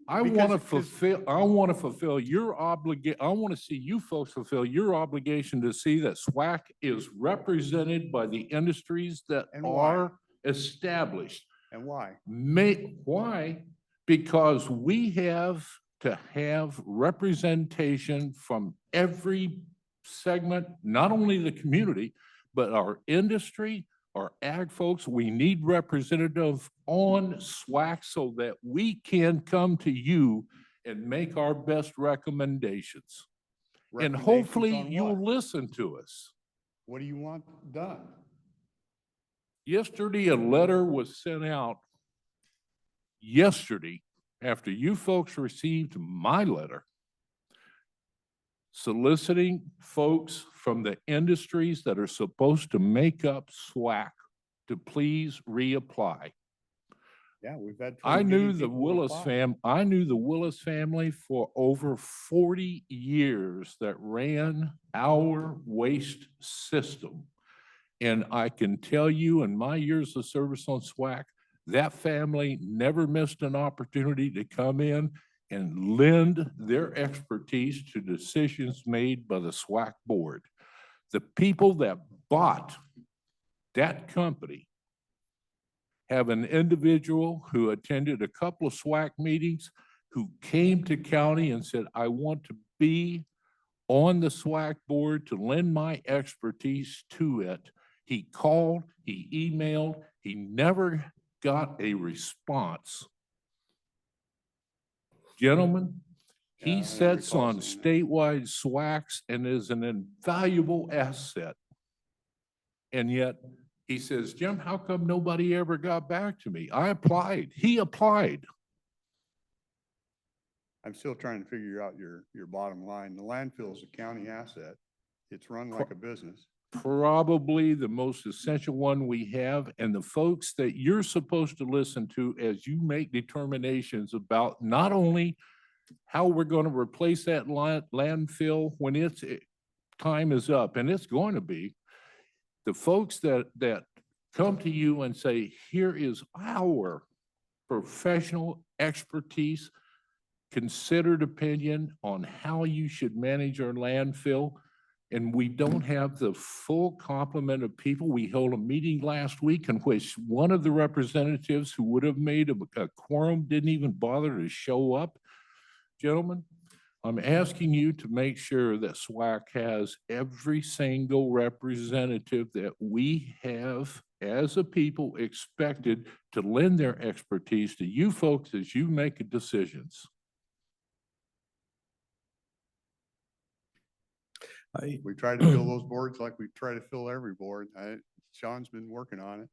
I want to fulfill your obligation. I want to see you folks fulfill your obligation to see that SWAC is represented by the industries that And why? are established. And why? Why? Because we have to have representation from every segment, not only the community, but our industry, our ag folks. We need representative on SWAC so that we can come to you and make our best recommendations. And Recommendations hopefully on you'll what? listen to us. What do you want done? Yesterday, a letter was sent out yesterday after you folks received my letter soliciting folks from the industries that are supposed to make up SWAC to please reapply. Yeah, we've had. I trouble knew getting the people to Willis apply. I knew the Willis family for over 40 years that ran our waste system. And I can tell you in my years of service on SWAC, that family never missed an opportunity to come in and lend their expertise to decisions made by the SWAC board. The people that bought that company have an individual who attended a couple of SWAC meetings, who came to county and said, I want to be on the SWAC board to lend my expertise to it. He called, he emailed, he never got a response. Gentlemen, Yeah, I he never sits recall on seeing that. statewide SWACs and is an invaluable asset. And yet he says, Jim, how come nobody ever got back to me? I applied. He applied. I'm still trying to figure out your bottom line. The landfill is a county asset. It's run like a business. Probably the most essential one we have, and the folks that you're supposed to listen to as you make determinations about not only how we're going to replace that landfill when its time is up, and it's going to be, the folks that come to you and say, here is our professional expertise, considered opinion on how you should manage our landfill. And we don't have the full complement of people. We held a meeting last week in which one of the representatives who would have made a quorum didn't even bother to show up. Gentlemen, I'm asking you to make sure that SWAC has every single representative that we have as a people expected to lend their expertise to you folks as you make decisions. We try to fill those boards like we try to fill every board. Sean's been working on it.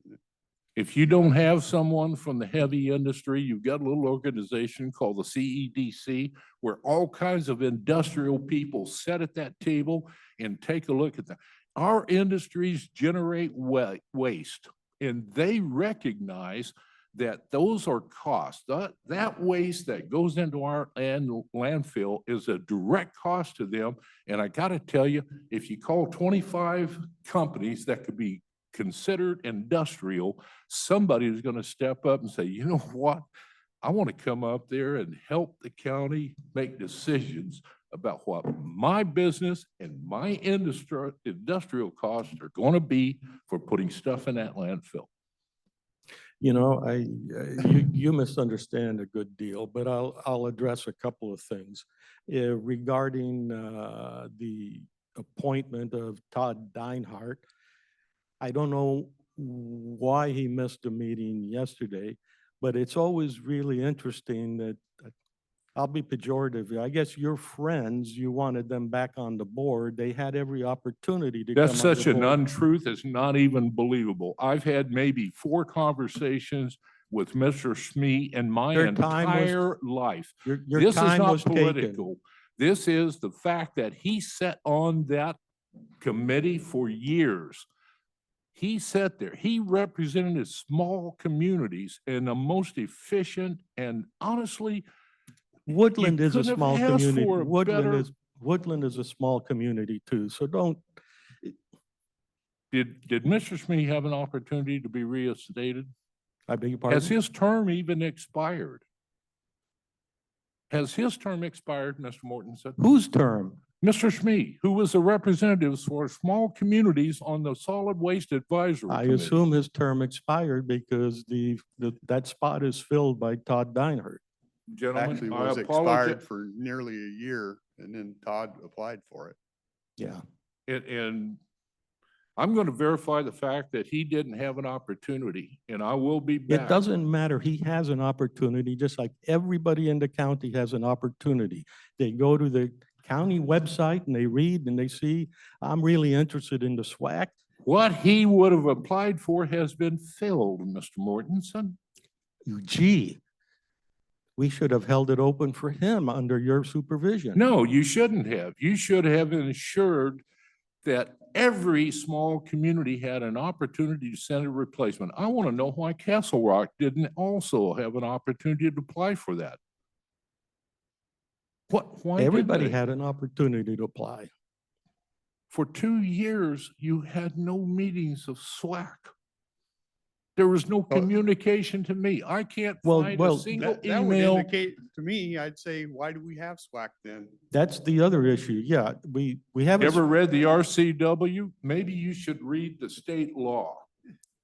If you don't have someone from the heavy industry, you've got a little organization called the CEDC, where all kinds of industrial people sit at that table and take a look at that. Our industries generate waste, and they recognize that those are costs. That waste that goes into our landfill is a direct cost to them. And I got to tell you, if you call 25 companies that could be considered industrial, somebody is going to step up and say, you know what? I want to come up there and help the county make decisions about what my business and my industrial costs are going to be for putting stuff in that landfill. You know, you misunderstand a good deal, but I'll address a couple of things regarding the appointment of Todd Deinhardt. I don't know why he missed a meeting yesterday, but it's always really interesting that I'll be pejorative. I guess your friends, you wanted them back on the board. They had every opportunity to come on That's the such an board. untruth. It's not even believable. I've had maybe 4 conversations with Mr. Smee in my Your time was- entire life. Your This is time not was taken. political. This is the fact that he sat on that committee for years. He sat there. He represented small communities in the most efficient and honestly, Woodland is a couldn't have small asked community. for a better- Woodland is a small community too, so don't, did Mr. Smee have an opportunity to be reinstated? I beg your Has pardon? his term even expired? Has his term expired, Mr. Mortensen? Whose term? Mr. Smee, who was the representative for small communities on the Solid Waste Advisory I Committee. assume his term expired because that spot is filled by Todd Deinhardt. Gentlemen, Actually I was apologize. expired for nearly a year and then Todd applied for it. Yeah. And I'm going to verify the fact that he didn't have an opportunity, and I will be back. It doesn't matter. He has an opportunity, just like everybody in the county has an opportunity. They go to the county website and they read and they see, I'm really interested in the SWAC. What he would have applied for has been filled, Mr. Mortensen. Gee, we should have held it open for him under your supervision. No, you shouldn't have. You should have ensured that every small community had an opportunity to send a replacement. I want to know why Castle Rock didn't also have an opportunity to apply for that. Why didn't Everybody they? had an opportunity to apply. For 2 years, you had no meetings of SWAC. There was no communication to me. I can't Well- find well, a single That would email. indicate to me, I'd say, why do we have SWAC then? That's the other issue. Yeah, we haven't. Ever read the RCW? Maybe you should read the state law.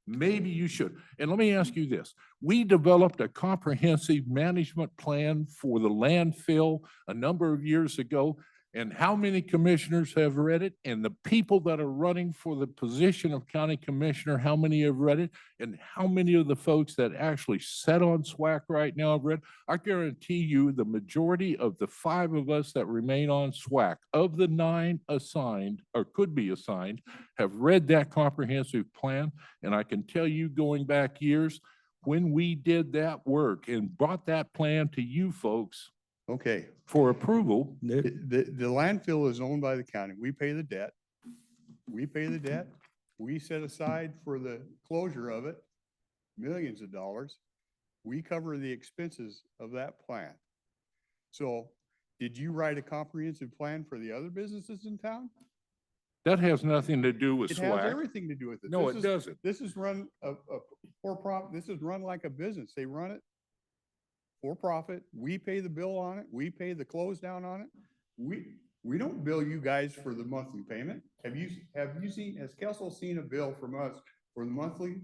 Maybe you should. And let me ask you this. We developed a comprehensive management plan for the landfill a number of years ago. And how many commissioners have read it? And the people that are running for the position of county commissioner, how many have read it? And how many of the folks that actually sit on SWAC right now have read? I guarantee you the majority of the 5 of us that remain on SWAC, of the 9 assigned or could be assigned, have read that comprehensive plan. And I can tell you going back years, when we did that work and brought that plan to you folks Okay, for approval, the landfill is owned by the county. We pay the debt. We pay the debt. We set aside for the closure of it, millions of dollars. We cover the expenses of that plan. So did you write a comprehensive plan for the other businesses in town? that has nothing to do with It has SWAC. everything to do with it. No, This it is- doesn't. This is run this is run like a business. They run it for profit. We pay the bill on it. We pay the close down on it. We don't bill you guys for the monthly payment. Has Kessel seen a bill from us for the monthly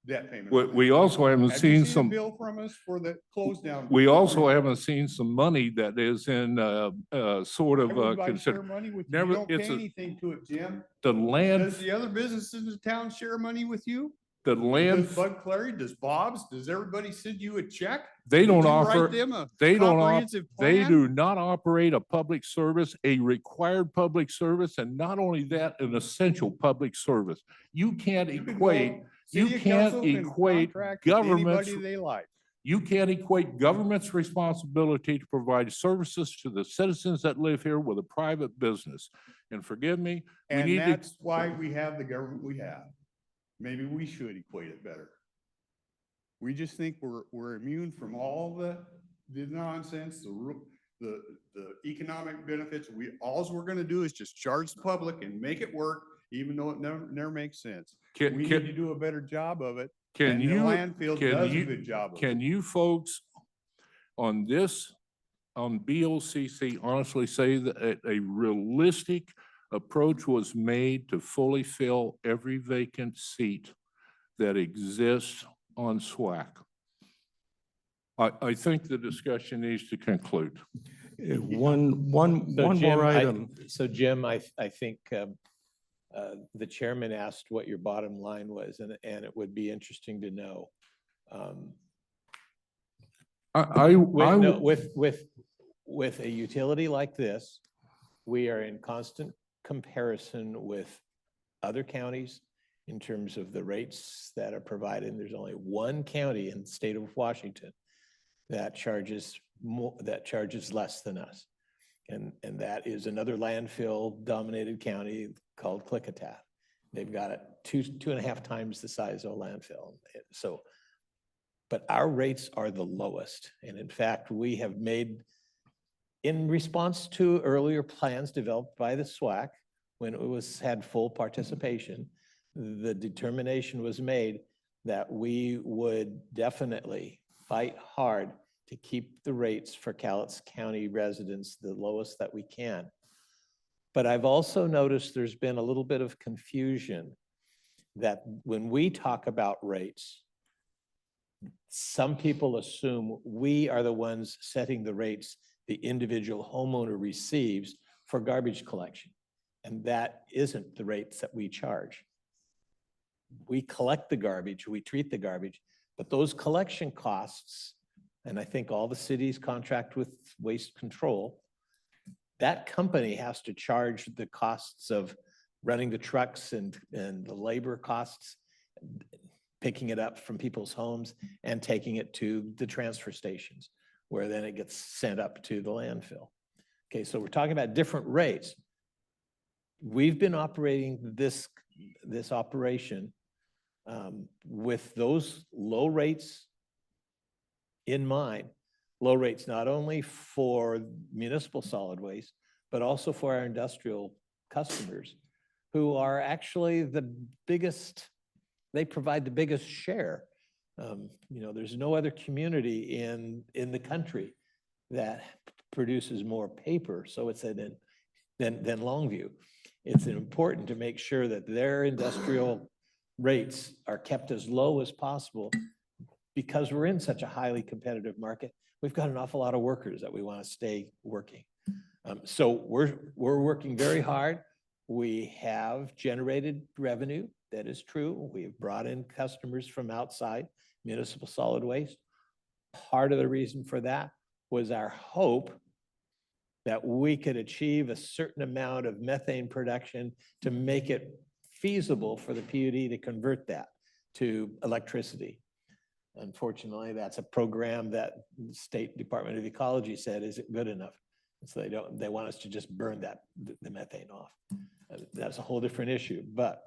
debt payment? We also haven't Have you seen a some, bill from us for the close down? we also haven't seen some money that is in, sort of, Everybody share consider, money with you. never- You don't it's pay a- anything to it, Jim. the Does land, the other businesses in town share money with you? the land, Does Bud Clary, does Bob's, does everybody send you a check? they Did don't you write offer, them a they don't, comprehensive they plan? do not operate a public service, a required public service, and not only that, an essential public service. You can't You can equate, go- you City of can't Kelso can equate contract with government's, Anybody they like. you can't equate government's responsibility to provide services to the citizens that live here with a private business. And forgive me, we And need to, that's why we have the government we have. Maybe we should equate it better. We just think we're immune from all the nonsense, the economic benefits. Alls we're gonna do is just charge the public and make it work, even though it never makes sense. can, We need can, to do a better job of it. can And the you, landfill can does a you- good job of it. can you folks on this, on BOCC, honestly say that a realistic approach was made to fully fill every vacant seat that exists on SWAC? I think the discussion needs to conclude. One So Jim, more I- item. So Jim, I think the chairman asked what your bottom line was, and it would be interesting to know. With a utility like this, we are in constant comparison with other counties in terms of the rates that are provided. There's only one county in the state of Washington that charges more, that charges less than us. And that is another landfill dominated county called Klickitat. They've got it 2.5 times the size of a landfill. So, but our rates are the lowest. And in fact, we have made, in response to earlier plans developed by the SWAC, when it had full participation, the determination was made that we would definitely fight hard to keep the rates for Cowlitz County residents the lowest that we can. But I've also noticed there's been a little bit of confusion that when we talk about rates, some people assume we are the ones setting the rates the individual homeowner receives for garbage collection. And that isn't the rates that we charge. We collect the garbage, we treat the garbage, but those collection costs, and I think all the cities contract with waste control, that company has to charge the costs of running the trucks and the labor costs, picking it up from people's homes and taking it to the transfer stations. where then it gets sent up to the landfill. Okay, so we're talking about different rates. We've been operating this operation with those low rates in mind. Low rates not only for municipal solid waste, but also for our industrial customers, who are actually the biggest, they provide the biggest share. There's no other community in the country that produces more paper, so it's than Longview. It's important to make sure that their industrial rates are kept as low as possible, because we're in such a highly competitive market. We've got an awful lot of workers that we want to stay working. So we're working very hard. We have generated revenue. That is true. We've brought in customers from outside municipal solid waste. Part of the reason for that was our hope that we could achieve a certain amount of methane production to make it feasible for the PUD to convert that to electricity. Unfortunately, that's a program that the State Department of Ecology said isn't good enough. So they want us to just burn the methane off. That's a whole different issue. But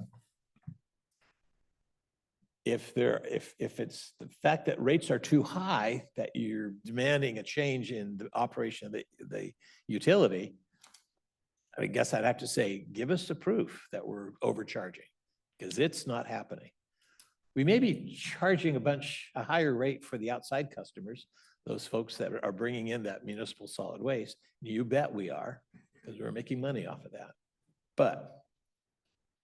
if it's the fact that rates are too high, that you're demanding a change in the operation of the utility, I guess I'd have to say, give us the proof that we're overcharging, because it's not happening. We may be charging a higher rate for the outside customers, those folks that are bringing in that municipal solid waste. You bet we are, because we're making money off of that. But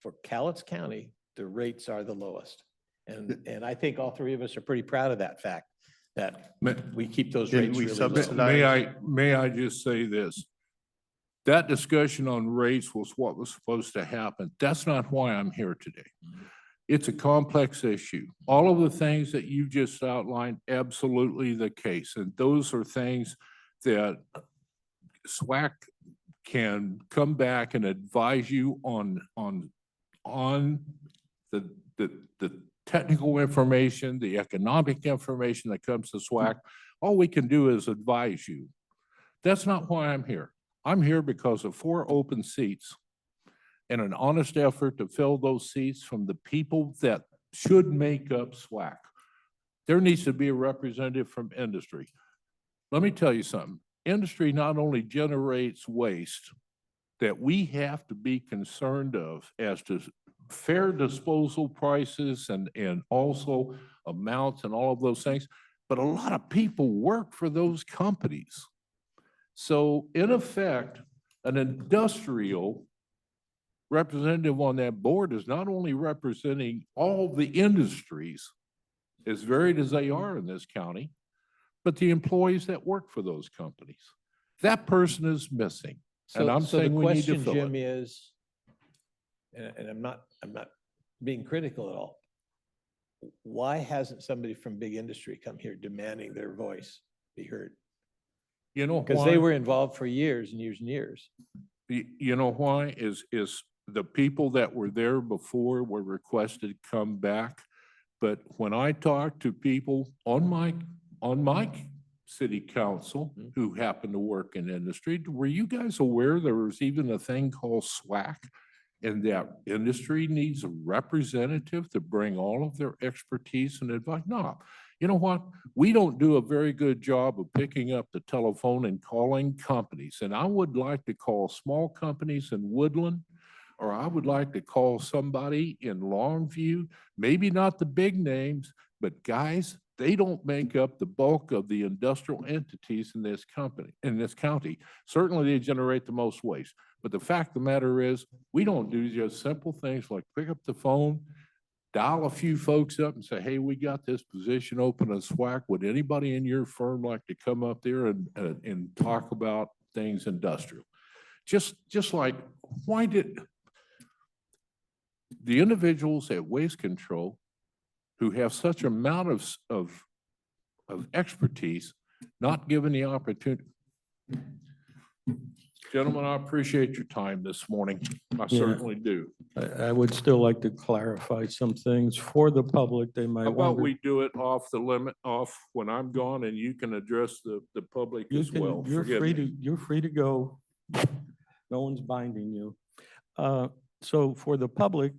for Cowlitz County, the rates are the lowest. And I think all three of us are pretty proud of that fact, that we keep those Did rates we really subsidize- low. May I just say this? That discussion on rates was what was supposed to happen. That's not why I'm here today. It's a complex issue. All of the things that you just outlined, absolutely the case. And those are things that SWAC can come back and advise you on the technical information, the economic information that comes to SWAC. All we can do is advise you. That's not why I'm here. I'm here because of 4 open seats and an honest effort to fill those seats from the people that should make up SWAC. There needs to be a representative from industry. Let me tell you something. Industry not only generates waste that we have to be concerned of as to fair disposal prices and also amounts and all of those things, but a lot of people work for those companies. So in effect, an industrial representative on that board is not only representing all the industries, as varied as they are in this county, but the employees that work for those companies. That person is missing. And I'm saying we need to So the fill question, Jim, it. is, and I'm not being critical at all. Why hasn't somebody from big industry come here demanding their voice be heard? You know Because why? they were involved for years and years and years. You know why? Is the people that were there before were requested to come back. But when I talk to people on my city council who happen to work in industry, were you guys aware there was even a thing called SWAC? And that industry needs a representative to bring all of their expertise and advice? No. You know what? We don't do a very good job of picking up the telephone and calling companies. And I would like to call small companies in Woodland, or I would like to call somebody in Longview, maybe not the big names, but guys, they don't make up the bulk of the industrial entities in this county. Certainly they generate the most waste. But the fact of the matter is, we don't do just simple things like pick up the phone, dial a few folks up and say, hey, we got this position open at SWAC. Would anybody in your firm like to come up there and talk about things industrial? Just like, why did the individuals at Waste Control who have such amount of expertise not given the opportunity? Gentlemen, I appreciate your time this morning. I Yeah. certainly do. I would still like to clarify some things for the public. They might How about wonder. we do it off the limit, off when I'm gone, and you can address the public You as well. can, you're Forgive free me. to, you're free to go. No one's binding you. So for the public,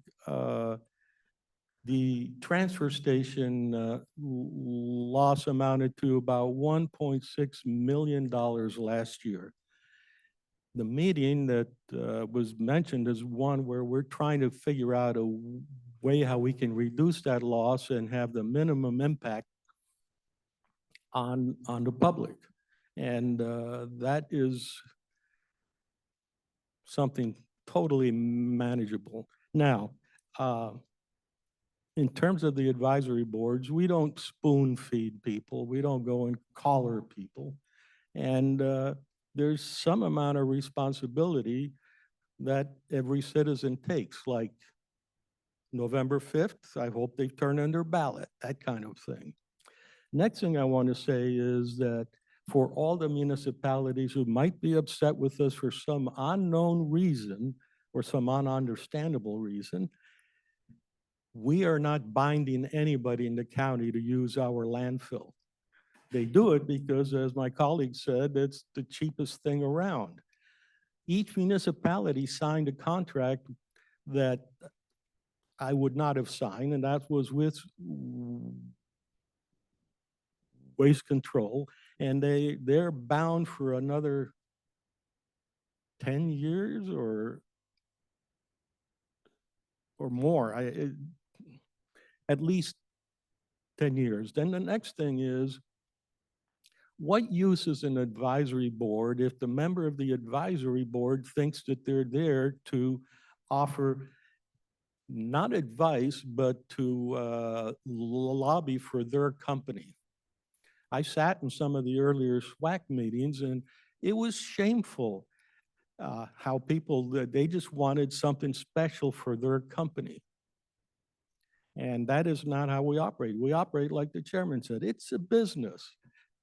the transfer station loss amounted to about $1.6 million last year. The meeting that was mentioned is one where we're trying to figure out a way how we can reduce that loss and have the minimum impact on the public. And that is something totally manageable. Now, in terms of the advisory boards, we don't spoon feed people. We don't go and collar people. And there's some amount of responsibility that every citizen takes, like November 5th, I hope they turn in their ballot, that kind of thing. Next thing I want to say is that for all the municipalities who might be upset with us for some unknown reason or some ununderstandable reason, we are not binding anybody in the county to use our landfill. They do it because, as my colleague said, it's the cheapest thing around. Each municipality signed a contract that I would not have signed, and that was with Waste Control, and they're bound for another 10 years or more, at least 10 years. Then the next thing is, what use is an advisory board if the member of the advisory board thinks that they're there to offer not advice, but to lobby for their company? I sat in some of the earlier SWAC meetings, and it was shameful how people, they just wanted something special for their company. And that is not how we operate. We operate like the chairman said, it's a business.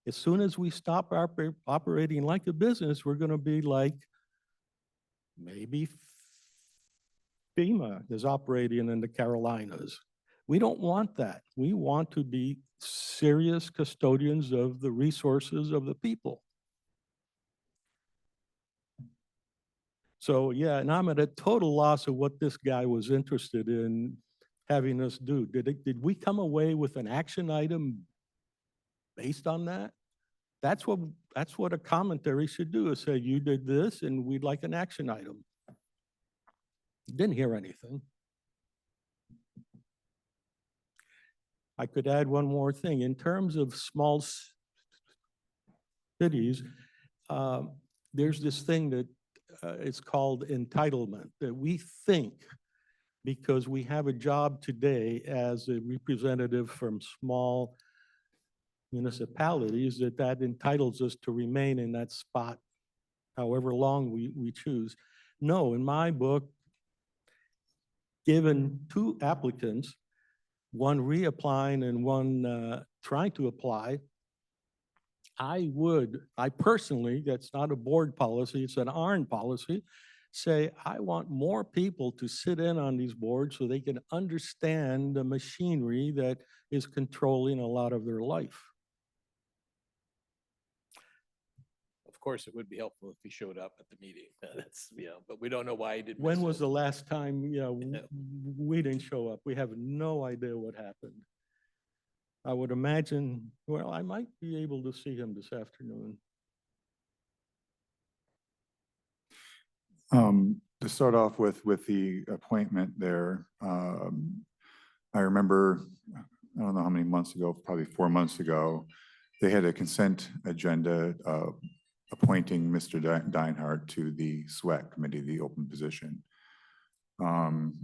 As soon as we stop operating like a business, we're going to be like maybe FEMA is operating in the Carolinas. We don't want that. We want to be serious custodians of the resources of the people. So yeah, and I'm at a total loss of what this guy was interested in having us do. Did we come away with an action item based on that? That's what a commentary should do, is say, you did this and we'd like an action item. Didn't hear anything. I could add one more thing. In terms of small cities, there's this thing that it's called entitlement, that we think because we have a job today as a representative from small municipalities, that entitles us to remain in that spot however long we choose. No, in my book, given two applicants, one reapplying and one trying to apply, I personally, that's not a board policy, it's an ARN policy, say I want more people to sit in on these boards so they can understand the machinery that is controlling a lot of their life. Of course, it would be helpful if he showed up at the meeting. That's, but we don't know why he didn't. When miss was it. the last time, we didn't show up? We have no idea what happened. I would imagine, well, I might be able to see him this afternoon. To start off with the appointment there, I remember, I don't know how many months ago, probably 4 months ago, they had a consent agenda appointing Mr. Deinhardt to the SWAC committee, the open position. And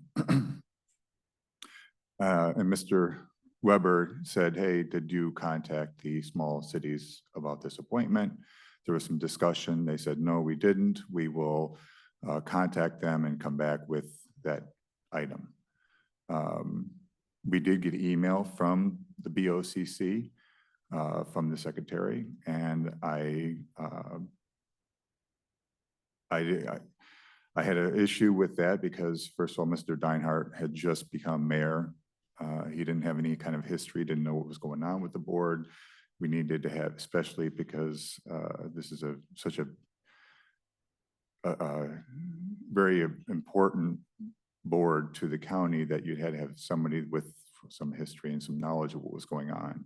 Mr. Weber said, hey, did you contact the small cities about this appointment? There was some discussion. They said, no, we didn't. We will contact them and come back with that item. We did get email from the BOCC, from the secretary, and I I had an issue with that because first of all, Mr. Deinhardt had just become mayor. He didn't have any kind of history, didn't know what was going on with the board. We needed to have, especially because this is such a very important board to the county that you had to have somebody with some history and some knowledge of what was going on.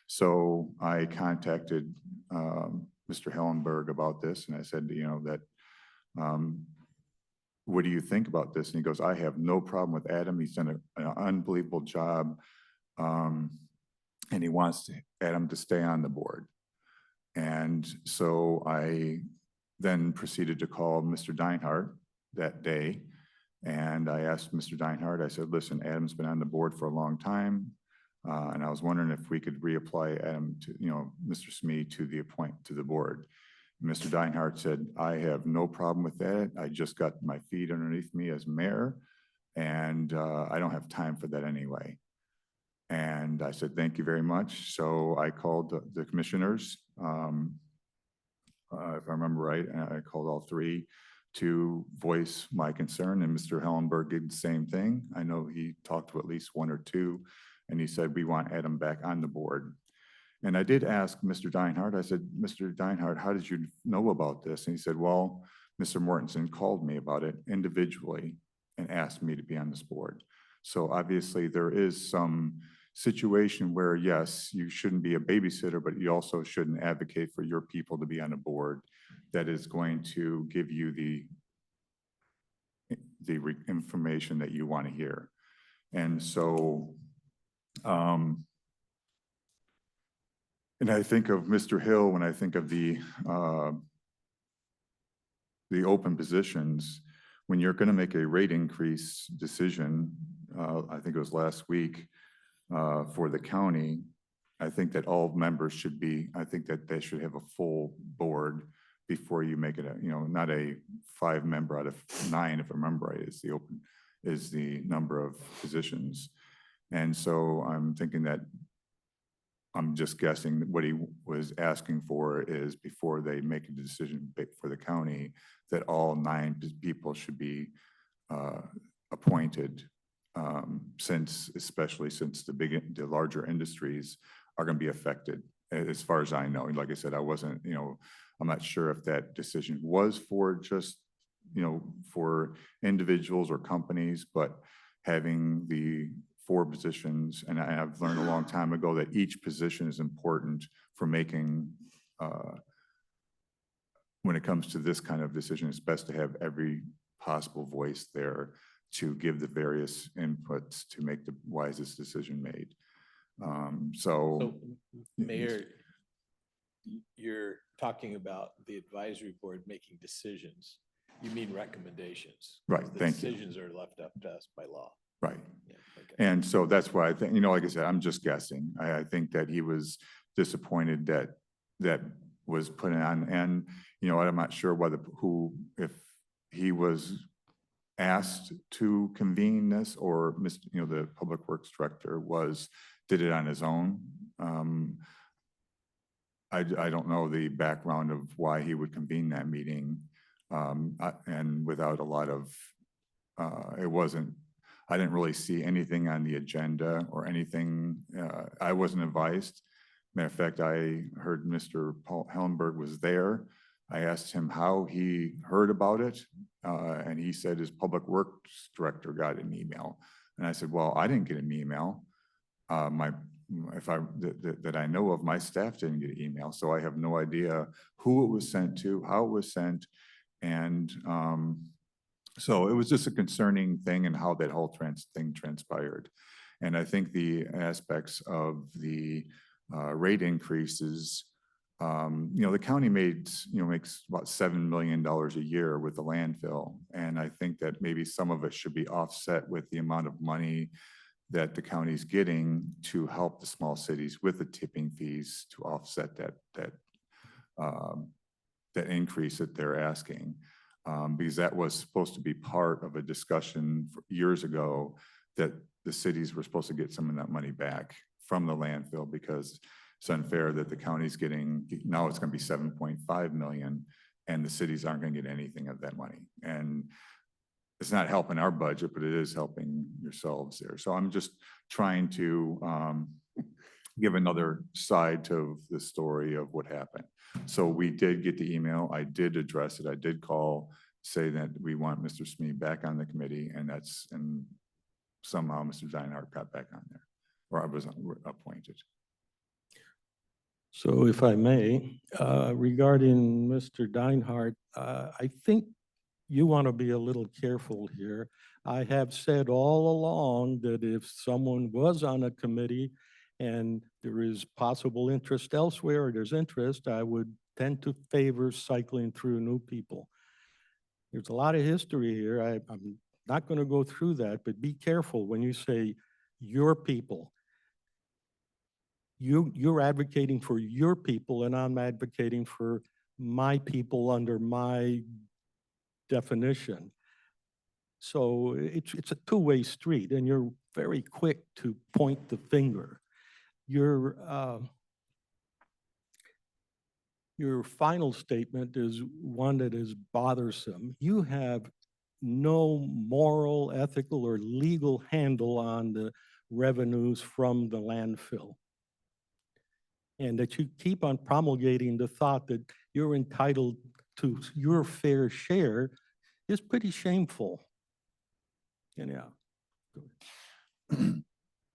So I contacted Mr. Hellenberg about this, and I said, you know, that what do you think about this? And he goes, I have no problem with Adam. He's done an unbelievable job. And he wants Adam to stay on the board. And so I then proceeded to call Mr. Deinhardt that day. And I asked Mr. Deinhardt, I said, listen, Adam's been on the board for a long time. And I was wondering if we could reapply Adam to, you know, Mr. Smee to the board. Mr. Deinhardt said, I have no problem with that. I just got my feet underneath me as mayor, and I don't have time for that anyway. And I said, thank you very much. So I called the commissioners, if I remember right, and I called all three to voice my concern, and Mr. Hellenberg did the same thing. I know he talked to at least one or two, and he said, we want Adam back on the board. And I did ask Mr. Deinhardt, I said, Mr. Deinhardt, how did you know about this? And he said, well, Mr. Mortensen called me about it individually and asked me to be on this board. So obviously there is some situation where, yes, you shouldn't be a babysitter, but you also shouldn't advocate for your people to be on a board that is going to give you the information that you want to hear. And so, and I think of Mr. Hill when I think of the open positions. When you're going to make a rate increase decision, I think it was last week for the county, I think that all members should be, I think that they should have a full board before you make it a, you know, not a 5-member out of 9, if I remember right, is the number of positions. And so I'm thinking that, I'm just guessing that what he was asking for is before they make a decision for the county, that all 9 people should be appointed, especially since the larger industries are going to be affected. As far as I know, like I said, I wasn't, you know, I'm not sure if that decision was for just, you know, for individuals or companies, but having the 4 positions, and I've learned a long time ago that each position is important for making, when it comes to this kind of decision, it's best to have every possible voice there to give the various inputs to make the wisest decision made. So, Mayor, you're talking about the advisory board making decisions. You mean recommendations? Right, The thank you. decisions are left up to us by law. Right. Yeah, okay. And so that's why I think, you know, like I said, I'm just guessing. I think that he was disappointed that that was put on, and, you know, I'm not sure whether, if he was asked to convene this or, you know, the Public Works Director did it on his own. I don't know the background of why he would convene that meeting, and without a lot of, I didn't really see anything on the agenda or anything. I wasn't advised. Matter of fact, I heard Mr. Paul Hellenberg was there. I asked him how he heard about it, and he said his Public Works Director got an email. And I said, well, I didn't get an email. That I know of, my staff didn't get an email, so I have no idea who it was sent to, how it was sent, and so it was just a concerning thing and how that whole thing transpired. And I think the aspects of the rate increases, you know, the county makes about $7 million a year with the landfill. And I think that maybe some of it should be offset with the amount of money that the county's getting to help the small cities with the tipping fees to offset that increase that they're asking. Because that was supposed to be part of a discussion years ago that the cities were supposed to get some of that money back from the landfill, because it's unfair that the county's getting, now it's going to be 7.5 million and the cities aren't going to get anything of that money. And it's not helping our budget, but it is helping yourselves there. So I'm just trying to give another side to the story of what happened. So we did get the email. I did address it. I did call, say that we want Mr. Smee back on the committee, and somehow Mr. Dinehart got back on there, or I was appointed. So if I may, regarding Mr. Dinehart, I think you want to be a little careful here. I have said all along that if someone was on a committee and there is possible interest elsewhere, or there's interest, I would tend to favor cycling through new people. There's a lot of history here. I'm not going to go through that, but be careful when you say your people. You're advocating for your people, and I'm advocating for my people under my definition. So it's a two-way street, and you're very quick to point the finger. Your final statement is one that is bothersome. You have no moral, ethical, or legal handle on the revenues from the landfill. And that you keep on promulgating the thought that you're entitled to your fair share is pretty shameful. And yeah.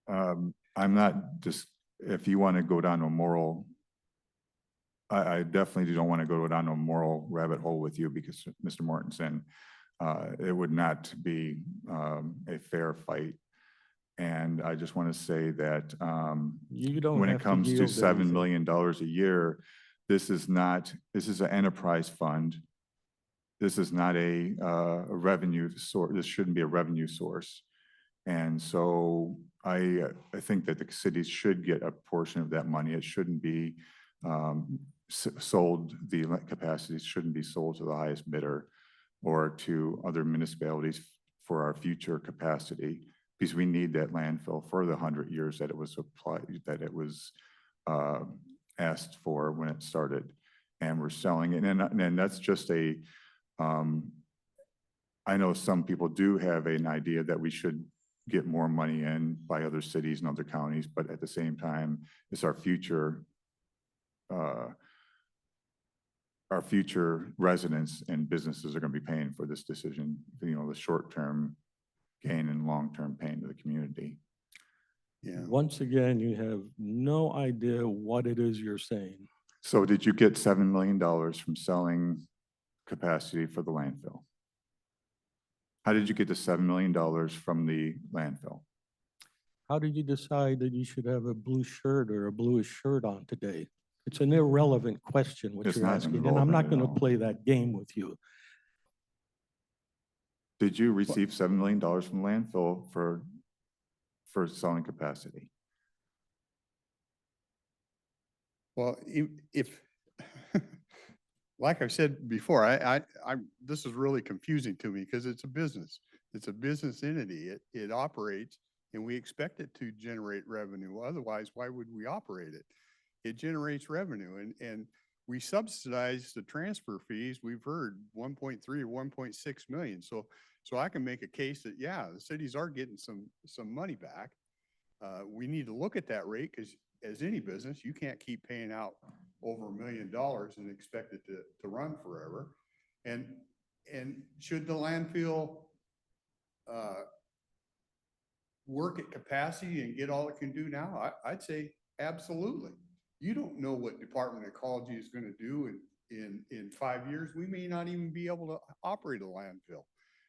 I'm not just, if you want to go down a moral, I definitely don't want to go down a moral rabbit hole with you, because Mr. Mortensen, it would not be a fair fight. And I just want to say that You don't when it have to comes to yield $7 anything. million a year, this is an enterprise fund. This is not a revenue source. This shouldn't be a revenue source. And so I think that the cities should get a portion of that money. It shouldn't be sold, the capacities shouldn't be sold to the highest bidder or to other municipalities for our future capacity, because we need that landfill for the 100 years that it was applied, that it was asked for when it started, and we're selling it. And that's just a, I know some people do have an idea that we should get more money in by other cities and other counties, but at the same time, it's our future residents and businesses are going to be paying for this decision, the short-term gain and long-term pain to the community. Yeah. Once again, you have no idea what it is you're saying. So did you get $7 million from selling capacity for the landfill? How did you get the $7 million from the landfill? How did you decide that you should have a blue shirt or a bluish shirt on today? It's an irrelevant question, what It's you're not asking, and I'm irrelevant not at going to all. play that game with you. Did you receive $7 million from landfill for selling capacity? Well, if like I've said before, this is really confusing to me because it's a business. It's a business entity. It operates, and we expect it to generate revenue. Otherwise, why would we operate it? It generates revenue, and we subsidize the transfer fees. We've heard 1.3 or 1.6 million. So I can make a case that, yeah, the cities are getting some money back. We need to look at that rate, because as any business, you can't keep paying out over $1 million and expect it to run forever. And should the landfill work at capacity and get all it can do now? I'd say absolutely. You don't know what Department of Ecology is going to do in 5 years. We may not even be able to operate a landfill.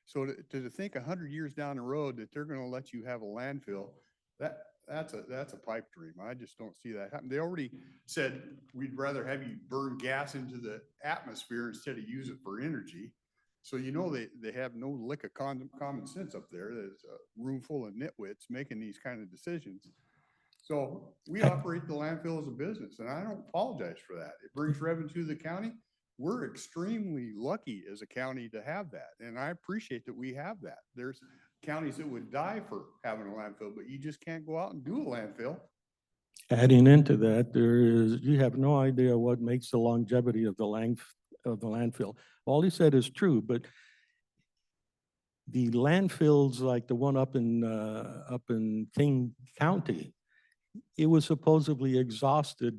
So to think 100 years down the road that they're going to let you have a landfill, that's a pipe dream. I just don't see that happen. They already said we'd rather have you burn gas into the atmosphere instead of use it for energy. So they have no lick of common sense up there. There's a room full of nitwits making these kind of decisions. So we operate the landfill as a business, and I don't apologize for that. It brings revenue to the county. We're extremely lucky as a county to have that, and I appreciate that we have that. There's counties that would die for having a landfill, but you just can't go out and do a landfill. Adding into that, you have no idea what makes the longevity of the of the landfill. All he said is true, but the landfills like the one up in King County, it was supposedly exhausted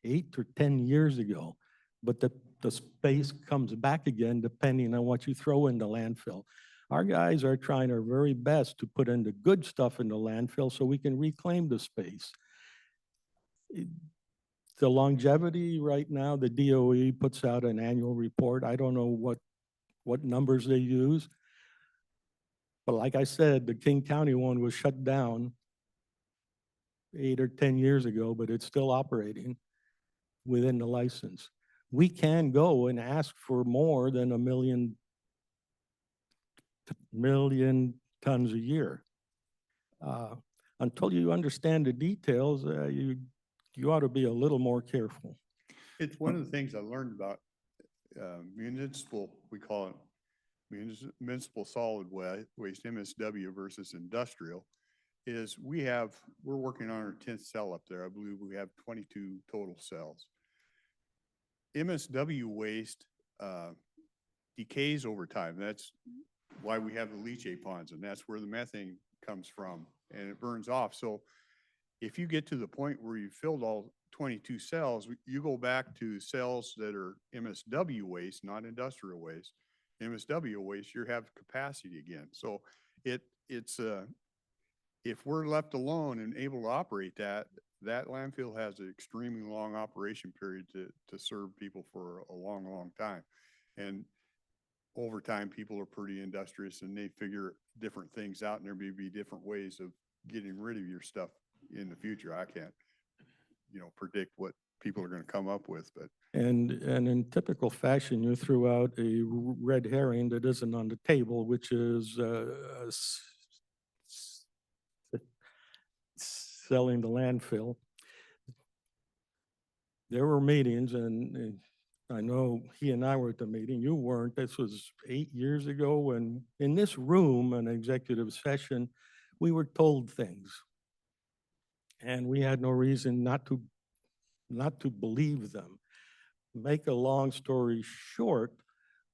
8 or 10 years ago, but the space comes back again depending on what you throw in the landfill. Our guys are trying their very best to put in the good stuff in the landfill so we can reclaim the space. The longevity right now, the DOE puts out an annual report. I don't know what numbers they use. But like I said, the King County one was shut down 8 or 10 years ago, but it's still operating within the license. We can go and ask for more than 1 million tons a year. Until you understand the details, you ought to be a little more careful. It's one of the things I learned about municipal, we call it municipal solid waste, MSW versus industrial, is we're working on our 10th cell up there. I believe we have 22 total cells. MSW waste decays over time. That's why we have the leachate ponds, and that's where the methane comes from, and it burns off. So if you get to the point where you filled all 22 cells, you go back to cells that are MSW waste, not industrial waste. MSW waste, you have capacity again. So it's if we're left alone and able to operate that landfill has an extremely long operation period to serve people for a long, long time. And over time, people are pretty industrious and they figure different things out, and there may be different ways of getting rid of your stuff in the future. I can't, predict what people are going to come up with, but. And in typical fashion, you threw out a red herring that isn't on the table, which is selling the landfill. There were meetings, and I know he and I were at the meeting. You weren't. This was 8 years ago, and in this room, an executive session, we were told things. And we had no reason not to believe them. Make a long story short,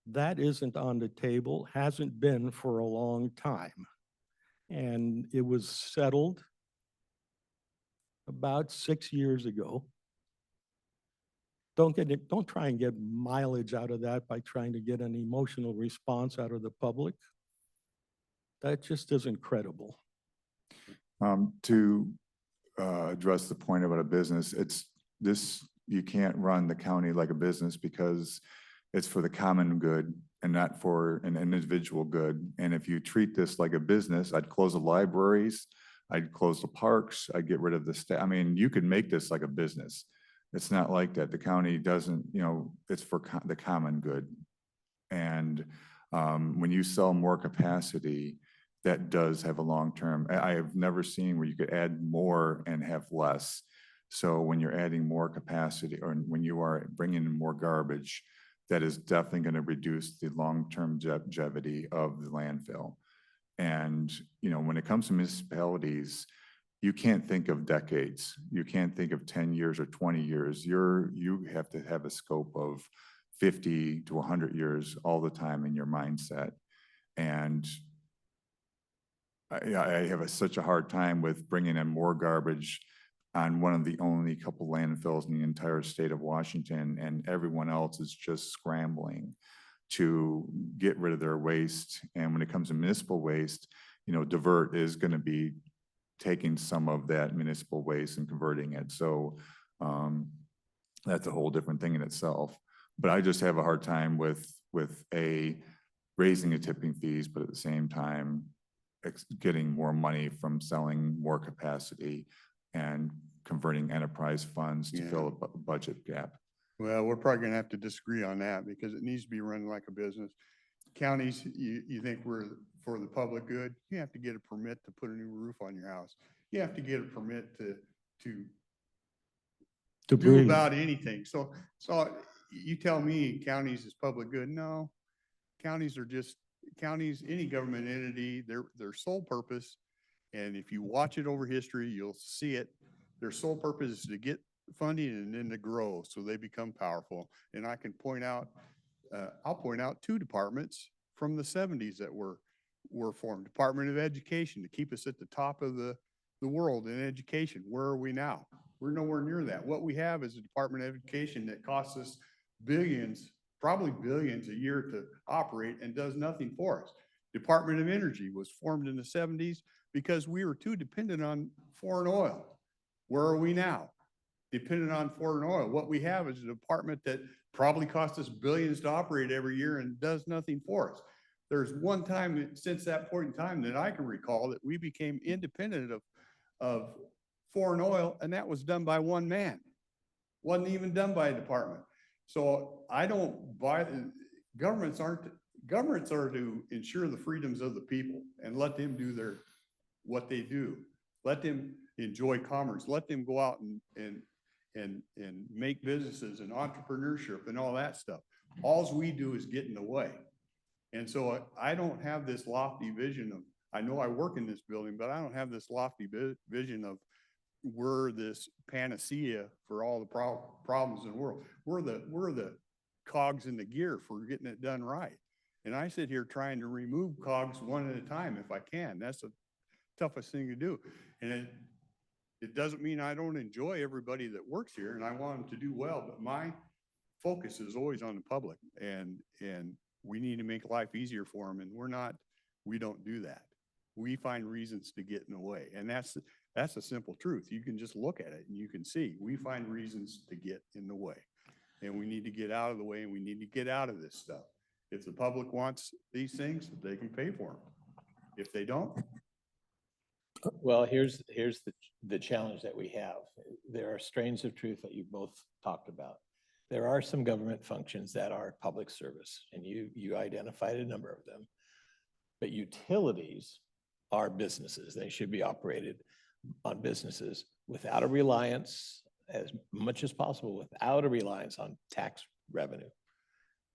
that isn't on the table, hasn't been for a long time. And it was settled about 6 years ago. Don't try and get mileage out of that by trying to get an emotional response out of the public. That just isn't credible. To address the point about a business, you can't run the county like a business because it's for the common good and not for an individual good. And if you treat this like a business, I'd close the libraries, I'd close the parks, I'd get rid of the staff. I mean, you could make this like a business. It's not like that. The county doesn't, it's for the common good. And when you sell more capacity, that does have a long-term. I have never seen where you could add more and have less. So when you're adding more capacity or when you are bringing in more garbage, that is definitely going to reduce the long-term longevity of the landfill. And, when it comes to municipalities, you can't think of decades. You can't think of 10 years or 20 years. You have to have a scope of 50 to 100 years all the time in your mindset. And I have such a hard time with bringing in more garbage on one of the only couple landfills in the entire state of Washington, and everyone else is just scrambling to get rid of their waste. And when it comes to municipal waste, Divert is going to be taking some of that municipal waste and converting it. So that's a whole different thing in itself. But I just have a hard time with raising the tipping fees, but at the same time, getting more money from selling more capacity and converting enterprise funds to fill a budget gap. Well, we're probably gonna have to disagree on that because it needs to be run like a business. Counties, you think we're for the public good, you have to get a permit to put a new roof on your house. You have to get a permit to do breathe. about anything. So you tell me counties is public good? No, counties are just counties, any government entity, their sole purpose, and if you watch it over history, you'll see it. Their sole purpose is to get funding and then to grow so they become powerful. And I can point out, I'll point out two departments from the seventies that were formed. Department of Education to keep us at the top of the world in education. Where are we now? We're nowhere near that. What we have is a Department of Education that costs us billions, probably billions a year to operate and does nothing for us. Department of Energy was formed in the seventies because we were too dependent on foreign oil. Where are we now? Dependent on foreign oil. What we have is a department that probably costs us billions to operate every year and does nothing for us. There's one time since that point in time that I can recall that we became independent of foreign oil, and that was done by one man. Wasn't even done by a department. So I don't buy, governments are to ensure the freedoms of the people and let them do what they do. Let them enjoy commerce. Let them go out and make businesses and entrepreneurship and all that stuff. Alls we do is get in the way. And so I don't have this lofty vision of, I know I work in this building, but I don't have this lofty vision of we're this panacea for all the problems in the world. We're the cogs in the gear for getting it done right. And I sit here trying to remove cogs one at a time if I can. That's the toughest thing to do. And it doesn't mean I don't enjoy everybody that works here and I want them to do well, but my focus is always on the public and we need to make life easier for them. And we don't do that. We find reasons to get in the way. And that's a simple truth. You can just look at it and you can see we find reasons to get in the way and we need to get out of the way and we need to get out of this stuff. If the public wants these things, they can pay for them. If they don't, Well, here's the challenge that we have. There are strains of truth that you both talked about. There are some government functions that are public service, and you identified a number of them. But utilities are businesses. They should be operated on businesses without a reliance, as much as possible, without a reliance on tax revenue.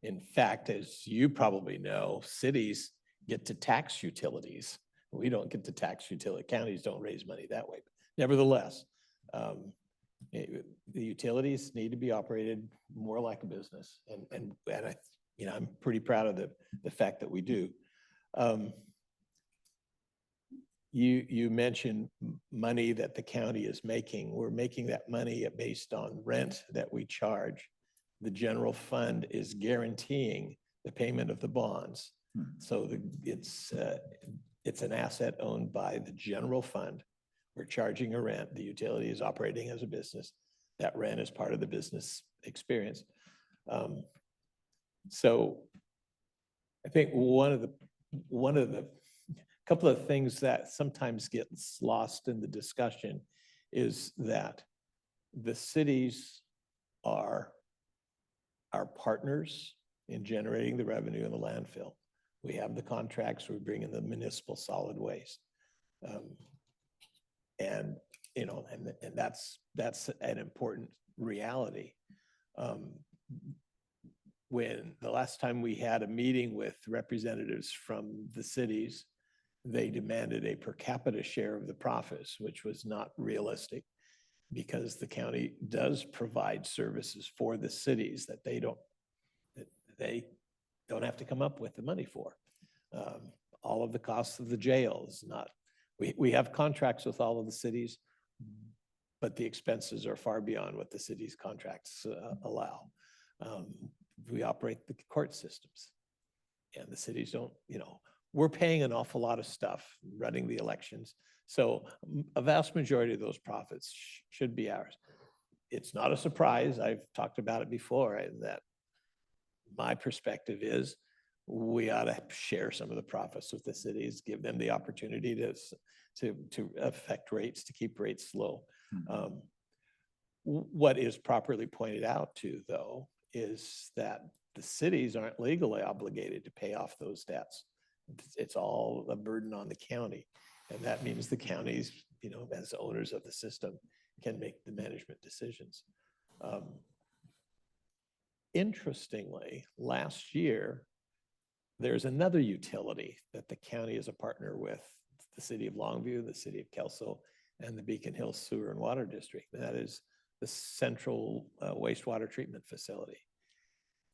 In fact, as you probably know, cities get to tax utilities. We don't get to tax utility. Counties don't raise money that way. Nevertheless, the utilities need to be operated more like a business. And I'm pretty proud of the fact that we do. You mentioned money that the county is making. We're making that money based on rent that we charge. The general fund is guaranteeing the payment of the bonds. So it's an asset owned by the general fund. We're charging a rent. The utility is operating as a business. That rent is part of the business experience. So I think one of the couple of things that sometimes gets lost in the discussion is that the cities are our partners in generating the revenue in the landfill. We have the contracts, we bring in the municipal solid waste. And that's an important reality. When the last time we had a meeting with representatives from the cities, they demanded a per capita share of the profits, which was not realistic because the county does provide services for the cities that they don't have to come up with the money for. All of the costs of the jails, we have contracts with all of the cities, but the expenses are far beyond what the city's contracts allow. We operate the court systems and the cities don't, we're paying an awful lot of stuff running the elections. So a vast majority of those profits should be ours. It's not a surprise. I've talked about it before, that my perspective is we ought to share some of the profits with the cities, give them the opportunity to affect rates, to keep rates low. What is properly pointed out to, though, is that the cities aren't legally obligated to pay off those debts. It's all a burden on the county. And that means the counties, as owners of the system, can make the management decisions. Interestingly, last year, there's another utility that the county is a partner with, the city of Longview, the city of Kelso, and the Beacon Hills Sewer and Water District. That is the central wastewater treatment facility.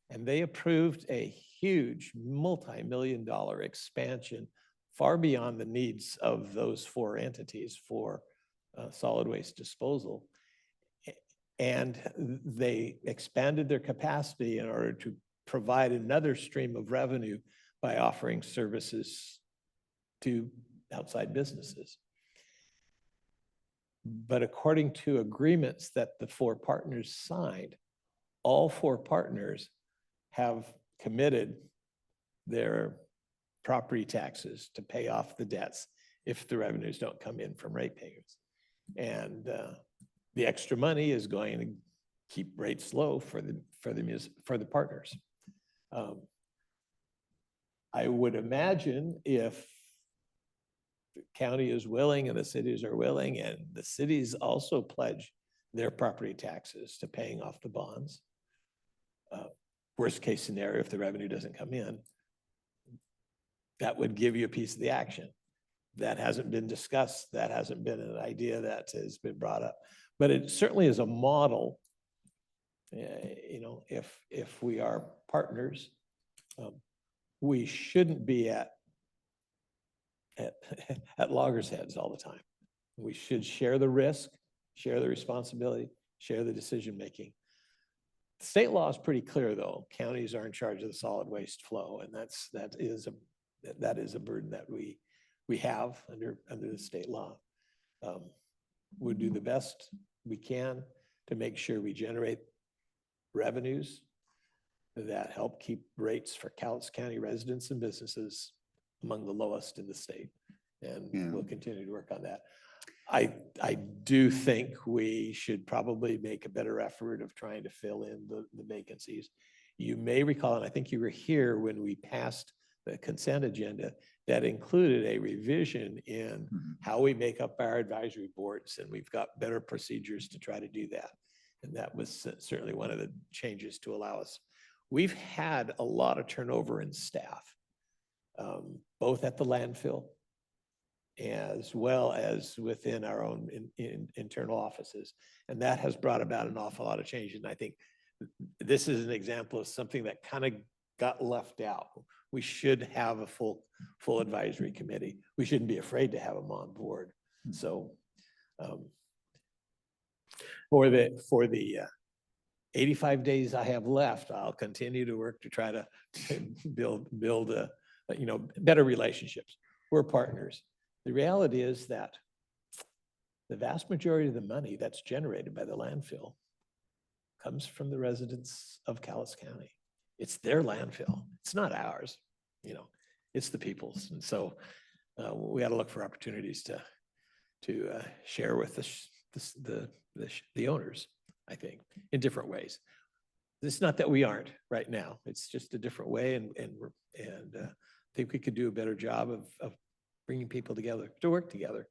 And they approved a huge multi-million-dollar expansion far beyond the needs of those four entities for solid waste disposal. And they expanded their capacity in order to provide another stream of revenue by offering services to outside businesses. But according to agreements that the four partners signed, all four partners have committed their property taxes to pay off the debts if the revenues don't come in from ratepayers. And the extra money is going to keep rates low for the partners. I would imagine if the county is willing and the cities are willing, and the cities also pledge their property taxes to paying off the bonds. Worst case scenario, if the revenue doesn't come in, that would give you a piece of the action. That hasn't been discussed. That hasn't been an idea that has been brought up. But it certainly is a model. You know, if we are partners, we shouldn't be at loggerheads all the time. We should share the risk, share the responsibility, share the decision-making. State law is pretty clear, though. Counties are in charge of the solid waste flow, and that is a burden that we have under the state law. We'll do the best we can to make sure we generate revenues that help keep rates for Cowlitz County residents and businesses among the lowest in the state. And we'll continue to work on that. I do think we should probably make a better effort of trying to fill in the vacancies. You may recall, and I think you were here when we passed the consent agenda that included a revision in how we make up our advisory boards, and we've got better procedures to try to do that. And that was certainly one of the changes to allow us. We've had a lot of turnover in staff, both at the landfill as well as within our own internal offices. And that has brought about an awful lot of change. And I think this is an example of something that kind of got left out. We should have a full advisory committee. We shouldn't be afraid to have them on board. So for the 85 days I have left, I'll continue to work to try to build better relationships. We're partners. The reality is that the vast majority of the money that's generated by the landfill comes from the residents of Cowlitz County. It's their landfill. It's not ours. It's the people's. And so we got to look for opportunities to share with the owners, I think, in different ways. It's not that we aren't right now. It's just a different way, and I think we could do a better job of bringing people together to work together.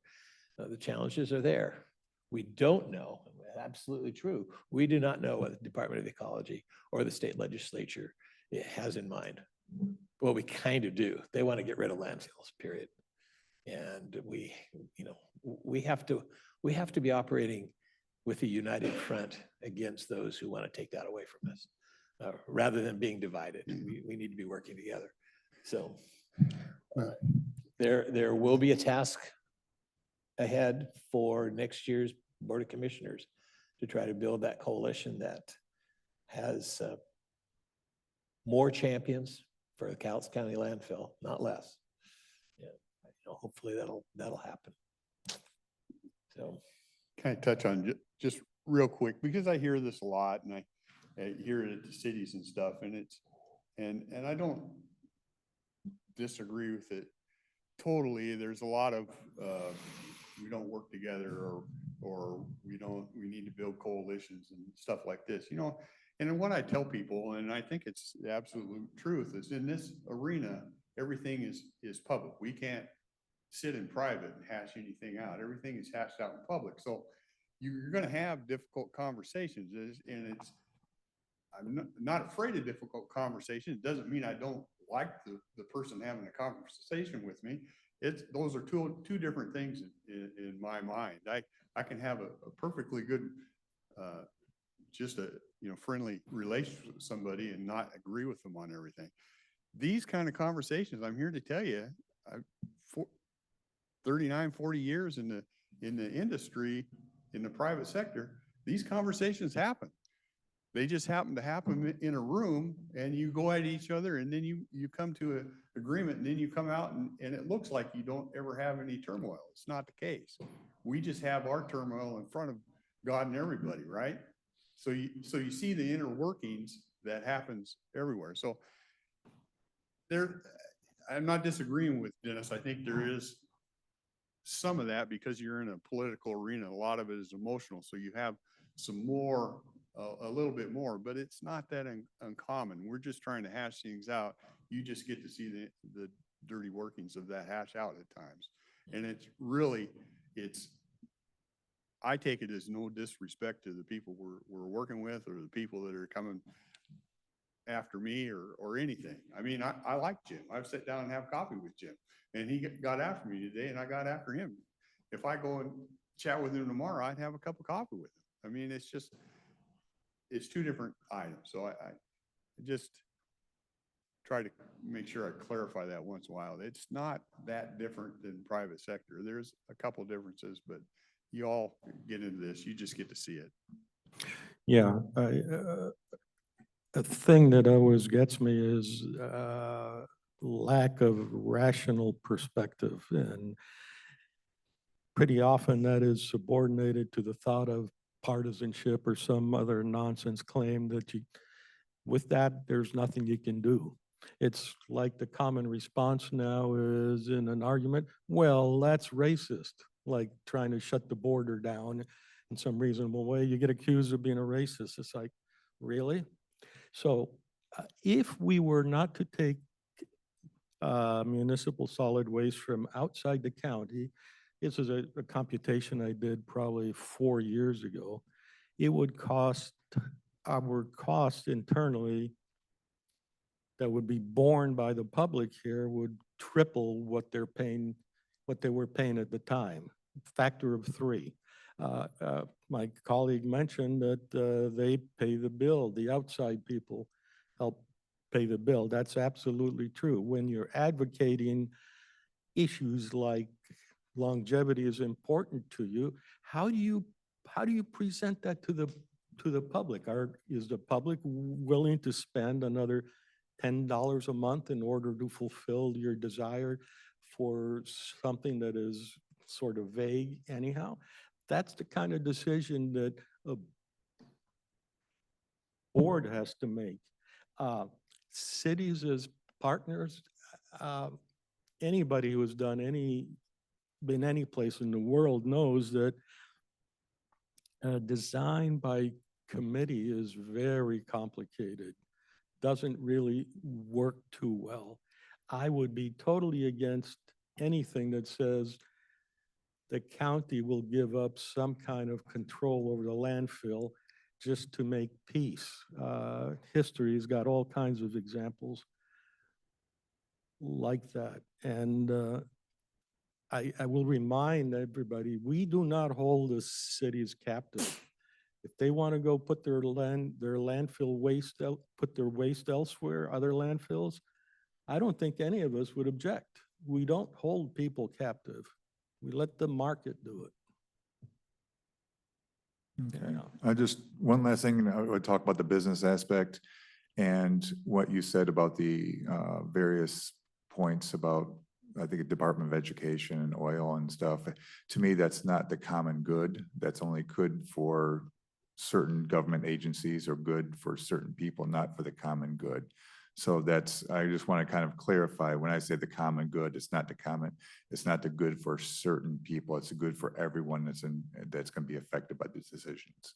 The challenges are there. We don't know, absolutely true. We do not know what the Department of Ecology or the state legislature has in mind. Well, we kind of do. They want to get rid of landfills, period. And we have to be operating with a united front against those who want to take that away from us, rather than being divided. We need to be working together. So there will be a task ahead for next year's Board of Commissioners to try to build that coalition that has more champions for the Cowlitz County landfill, not less. Yeah, hopefully that'll happen. So, Can I touch on just real quick, because I hear this a lot, and I hear it at the cities and stuff, and and I don't disagree with it totally. There's a lot of we don't work together, or we need to build coalitions and stuff like this, And what I tell people, and I think it's the absolute truth, is in this arena, everything is public. We can't sit in private and hash anything out. Everything is hashed out in public. So you're going to have difficult conversations, and I'm not afraid of difficult conversations. It doesn't mean I don't like the person having a conversation with me. Those are two different things in my mind. I can have a perfectly good just a, friendly relationship with somebody and not agree with them on everything. These kind of conversations, I'm here to tell you, I've 39, 40 years in the industry, in the private sector, these conversations happen. They just happen to happen in a room, and you go at each other, and then you come to an agreement, and then you come out and it looks like you don't ever have any turmoil. It's not the case. We just have our turmoil in front of God and everybody, right? So you see the inner workings that happens everywhere. So I'm not disagreeing with Dennis. I think there is some of that because you're in a political arena. A lot of it is emotional. So you have some more, a little bit more, but it's not that uncommon. We're just trying to hash things out. You just get to see the dirty workings of that hash out at times. And it's really, I take it as no disrespect to the people we're working with or the people that are coming after me or anything. I mean, I like Jim. I've sat down and have coffee with Jim, and he got after me today and I got after him. If I go and chat with him tomorrow, I'd have a cup of coffee with him. I mean, it's two different items. So I just try to make sure I clarify that once in a while. It's not that different than private sector. There's a couple differences, but you all get into this, you just get to see it. Yeah, a thing that always gets me is lack of rational perspective. And pretty often that is subordinated to the thought of partisanship or some other nonsense claim that with that, there's nothing you can do. It's like the common response now is in an argument, well, that's racist, like trying to shut the border down in some reasonable way. You get accused of being a racist. It's like, really? So if we were not to take municipal solid waste from outside the county, this is a computation I did probably 4 years ago, it would cost, our cost internally that would be borne by the public here would triple what they're paying, what they were paying at the time, factor of 3. My colleague mentioned that they pay the bill, the outside people help pay the bill. That's absolutely true. When you're advocating issues like longevity is important to you, how do you present that to the public? Is the public willing to spend another $10 a month in order to fulfill your desire for something that is sort of vague anyhow? That's the kind of decision that a board has to make. Cities as partners, anybody who has been any place in the world knows that design by committee is very complicated, doesn't really work too well. I would be totally against anything that says the county will give up some kind of control over the landfill just to make peace. History's got all kinds of examples like that. And I will remind everybody, we do not hold the cities captive. If they want to go put their landfill waste out, put their waste elsewhere, other landfills, I don't think any of us would object. We don't hold people captive. We let the market do it. Okay. One last thing, I would talk about the business aspect and what you said about the various points about, I think, the Department of Education and oil and stuff. To me, that's not the common good. That's only good for certain government agencies or good for certain people, not for the common good. So I just want to kind of clarify, when I say the common good, it's not the good for certain people. It's the good for everyone that's going to be affected by these decisions.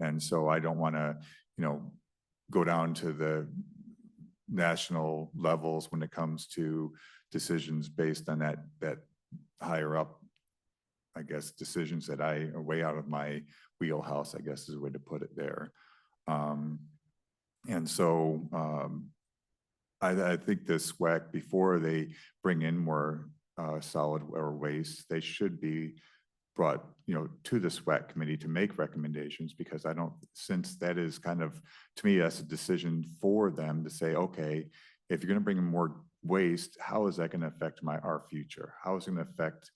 And so I don't want to, go down to the national levels when it comes to decisions based on that higher up, I guess, decisions that are way out of my wheelhouse, I guess is the way to put it there. And so I think the SWAC, before they bring in more solid or waste, they should be brought, to the SWAC committee to make recommendations, because I don't, since that is kind of, to me, that's a decision for them to say, okay, if you're going to bring in more waste, how is that going to affect our future? How is it going to affect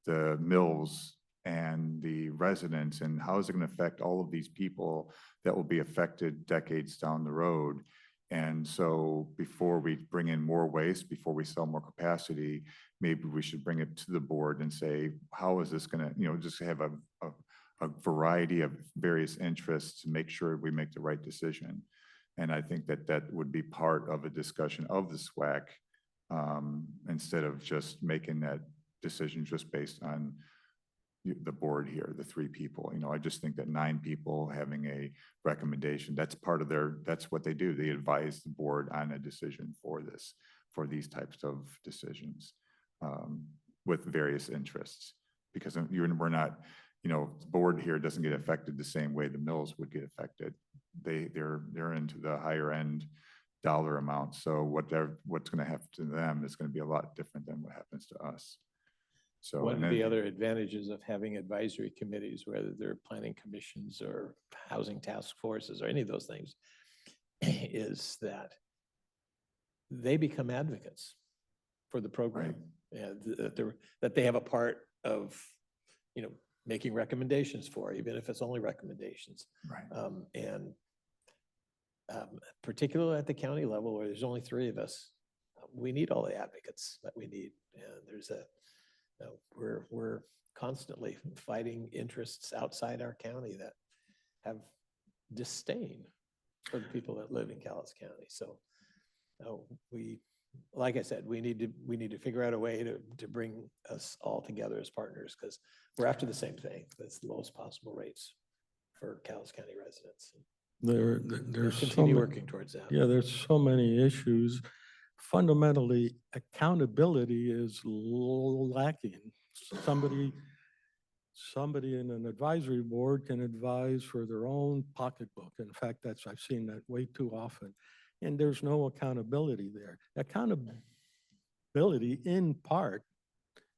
the mills and the residents, and how is it going to affect all of these people that will be affected decades down the road? And so before we bring in more waste, before we sell more capacity, maybe we should bring it to the board and say, how is this going to, just have a variety of various interests to make sure we make the right decision. And I think that that would be part of a discussion of the SWAC, instead of just making that decision just based on the board here, the 3 people. I just think that 9 people having a recommendation, that's part of that's what they do. They advise the board on a decision for these types of decisions, with various interests. Because we're not, the board here doesn't get affected the same way the mills would get affected. They're into the higher end dollar amount. So what's going to happen to them is going to be a lot different than what happens to us. So One of the other advantages of having advisory committees, whether they're planning commissions or housing task forces or any of those things, is that they become advocates for the program. And that they have a part of, making recommendations for, even if it's only recommendations. Right. Particularly at the county level, where there's only 3 of us, we need all the advocates that we need. And there's we're constantly fighting interests outside our county that have disdain for the people that live in Calhoun County. So like I said, we need to figure out a way to bring us all together as partners, because we're after the same thing. That's the lowest possible rates for Calhoun County residents. There's so Continue many, working towards that. yeah, there's so many issues. Fundamentally, accountability is lacking. Somebody in an advisory board can advise for their own pocketbook. In fact, I've seen that way too often. And there's no accountability there. Accountability, in part,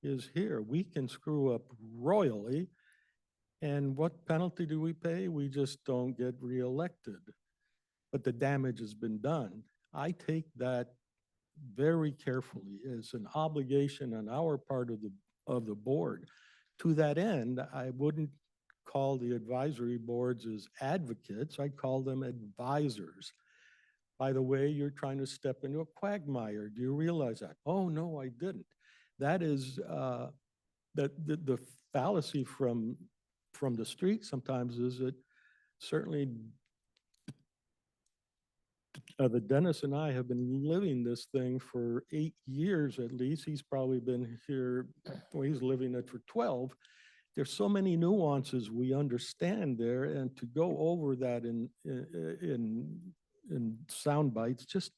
is here. We can screw up royally, and what penalty do we pay? We just don't get reelected. But the damage has been done. I take that very carefully as an obligation on our part of the board. To that end, I wouldn't call the advisory boards as advocates. I'd call them advisors. By the way, you're trying to step into a quagmire. Do you realize that? Oh, no, I didn't. That is the fallacy from the street sometimes is that certainly the Dennis and I have been living this thing for 8 years at least. He's probably been here, well, he's living it for 12. There's so many nuances we understand there, and to go over that in sound bites just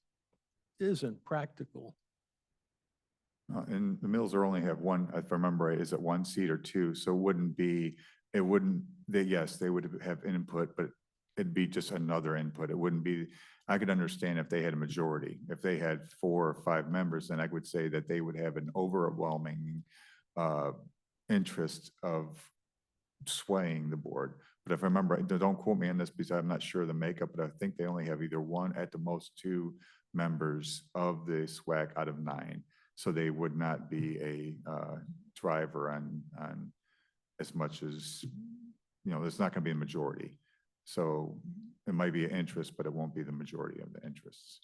isn't practical. And the mills are only have one, if I remember right, is it 1 seat or 2? So yes, they would have input, but it'd be just another input. It wouldn't be, I could understand if they had a majority. If they had 4 or 5 members, then I would say that they would have an overwhelming interest of swaying the board. But if I remember, don't quote me on this because I'm not sure the makeup, but I think they only have either 1, at the most 2 members of the SWAC out of 9. So they would not be a driver on as much as, there's not going to be a majority. So it might be an interest, but it won't be the majority of the interests.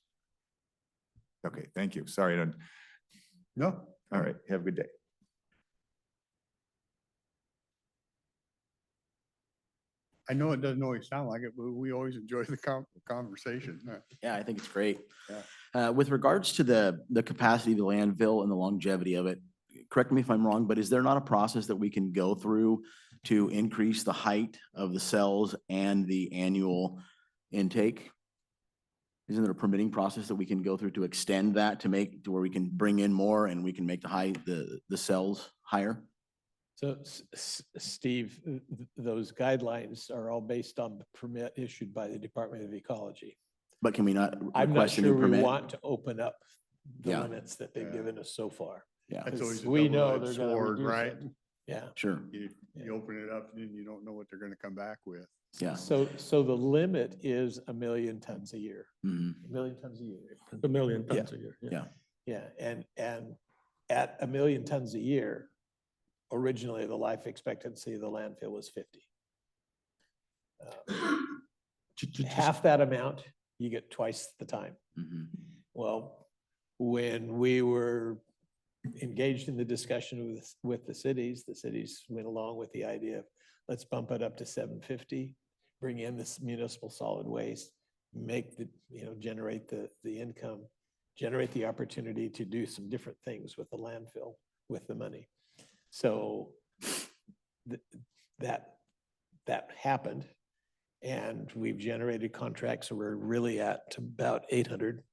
Okay, thank you. Sorry. No. All right, have a good day. I know it doesn't always sound like it, but we always enjoy the conversation. Yeah, I think it's great. Yeah. With regards to the capacity of the landfill and the longevity of it, correct me if I'm wrong, but is there not a process that we can go through to increase the height of the cells and the annual intake? Isn't there a permitting process that we can go through to extend that to where we can bring in more and we can make the cells higher? So Steve, those guidelines are all based on the permit issued by the Department of Ecology. But can we not I'm not request a new sure we permit? want to open up the Yeah. limits that they've given us so far. Yeah. That's always a We know double-edged they're going to sword, reduce right? it. Yeah. Sure. You open it up and you don't know what they're gonna come back with. Yeah. So the limit is 1 million tons a year. Mhm. 1 million tons a year. 1 million Yeah. tons a year. Yeah. Yeah, and at 1 million tons a year, originally the life expectancy of the landfill was 50. Half that amount, you get twice the time. Mhm. Well, when we were engaged in the discussion with the cities went along with the idea of, let's bump it up to 750, bring in this municipal solid waste, make the, generate the income, generate the opportunity to do some different things with the landfill, with the money. So that happened. And we've generated contracts, so we're really at about 800.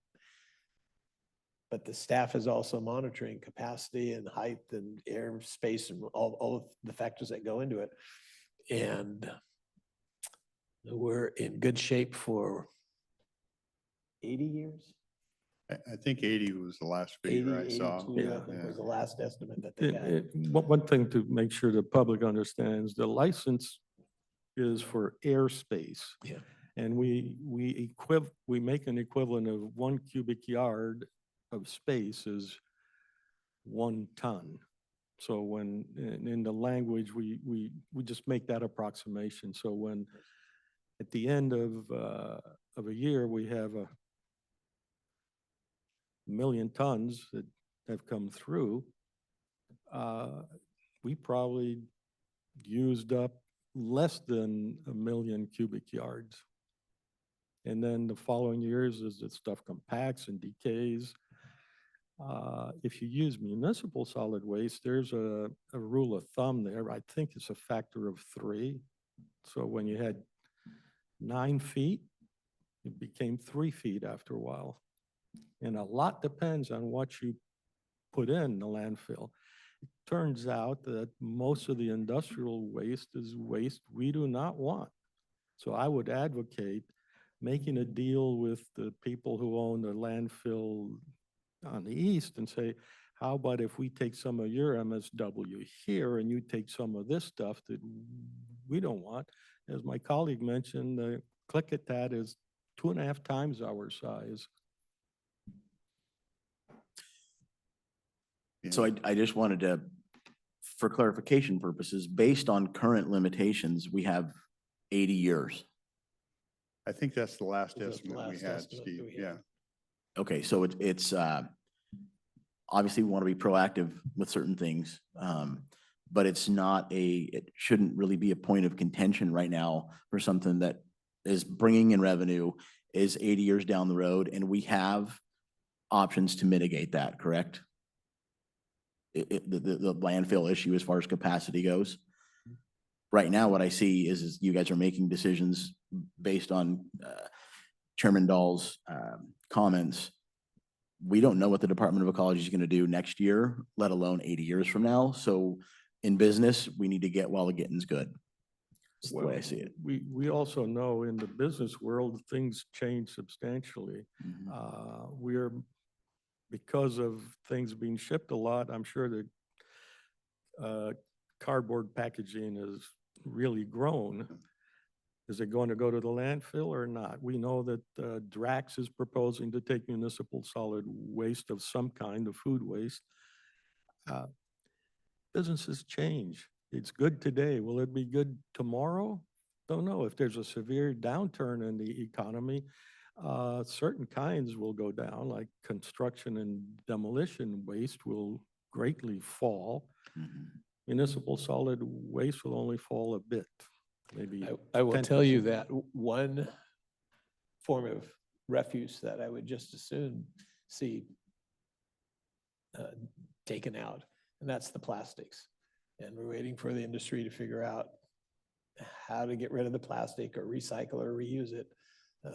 But the staff is also monitoring capacity and height and air space and all of the factors that go into it. And we're in good shape for 80 years. I think 80 was the last figure I saw. 82, I think was the last estimate that they had. One thing to make sure the public understands, the license is for airspace. Yeah. And we make an equivalent of 1 cubic yard of space is 1 ton. So when, in the language, we just make that approximation. So when, at the end of a year, we have 1 million tons that have come through, we probably used up less than 1 million cubic yards. And then the following years, as the stuff compacts and decays, if you use municipal solid waste, there's a rule of thumb there. I think it's a factor of 3. So when you had 9 feet, it became 3 feet after a while. And a lot depends on what you put in the landfill. It turns out that most of the industrial waste is waste we do not want. So I would advocate making a deal with the people who own the landfill on the east and say, how about if we take some of your MSW here and you take some of this stuff that we don't want? As my colleague mentioned, the Klickitat is 2.5 times our size. So I just wanted to, for clarification purposes, based on current limitations, we have 80 years. I think that's the last That's the estimate we last had, estimate that Steve. we had. Yeah. Okay, so it's obviously we want to be proactive with certain things. But it's not it shouldn't really be a point of contention right now for something that is bringing in revenue, is 80 years down the road, and we have options to mitigate that, correct? The landfill issue as far as capacity goes. Right now, what I see is you guys are making decisions based on Chairman Dahl's comments. We don't know what the Department of Ecology is going to do next year, let alone 80 years from now. So in business, we need to get while the getting's good. That's the way I see it. We also know in the business world, things change substantially. We're, because of things being shipped a lot, I'm sure that cardboard packaging has really grown. Is it going to go to the landfill or not? We know that Drax is proposing to take municipal solid waste of some kind of food waste. Businesses change. It's good today. Will it be good tomorrow? Don't know. If there's a severe downturn in the economy, certain kinds will go down, like construction and demolition waste will greatly fall. Municipal solid waste will only fall a bit, maybe. I will tell 10%. you that one form of refuse that I would just as soon see taken out, and that's the plastics. And we're waiting for the industry to figure out how to get rid of the plastic or recycle or reuse it.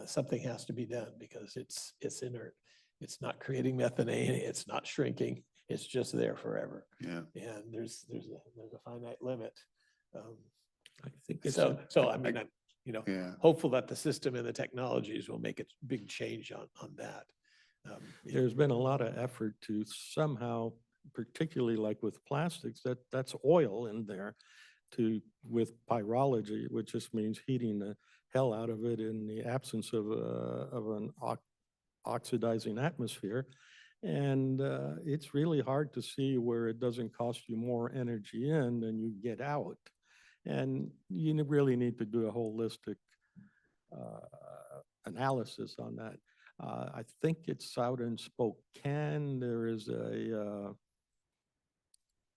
Something has to be done because it's inert. It's not creating methane. It's not shrinking. It's just there forever. Yeah. And there's a finite limit. I think it's So I mean, I'm, Yeah. hopeful that the system and the technologies will make a big change on that. There's been a lot of effort to somehow particularly like with plastics, that's oil in there with pyrology, which just means heating the hell out of it in the absence of an oxidizing atmosphere. And it's really hard to see where it doesn't cost you more energy in than you get out. And you really need to do a holistic analysis on that. I think it's out in Spokane. There is a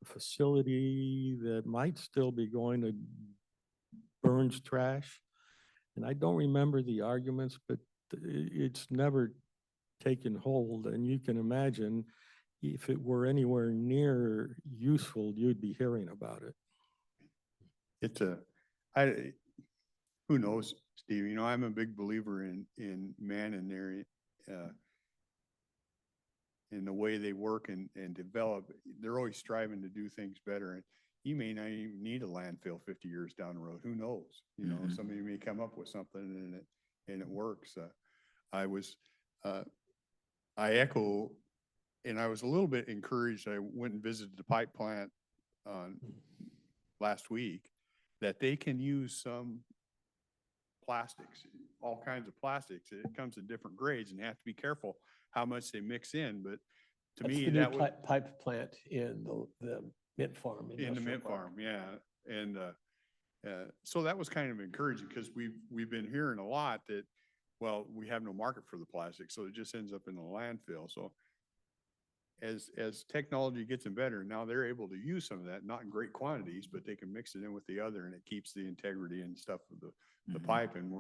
facility that might still be going to burns trash. And I don't remember the arguments, but it's never taken hold. And you can imagine if it were anywhere near useful, you'd be hearing about it. Who knows, Steve? You know, I'm a big believer in man and their in the way they work and develop. They're always striving to do things better. And you may not even need a landfill 50 years down the road. Who knows? You know, somebody may come up with something and it works. I echo, and I was a little bit encouraged. I went and visited the pipe plant last week, that they can use some plastics, all kinds of plastics. It comes in different grades, and you have to be careful how much they mix in. But to That's me, the new that was pipe plant in the mint farm. in the industrial mint park. farm, yeah. And so that was kind of encouraging, because we've been hearing a lot that, well, we have no market for the plastic, so it just ends up in the landfill. So as technology gets better, now they're able to use some of that, not in great quantities, but they can mix it in with the other, and it keeps the integrity and stuff of the pipe. And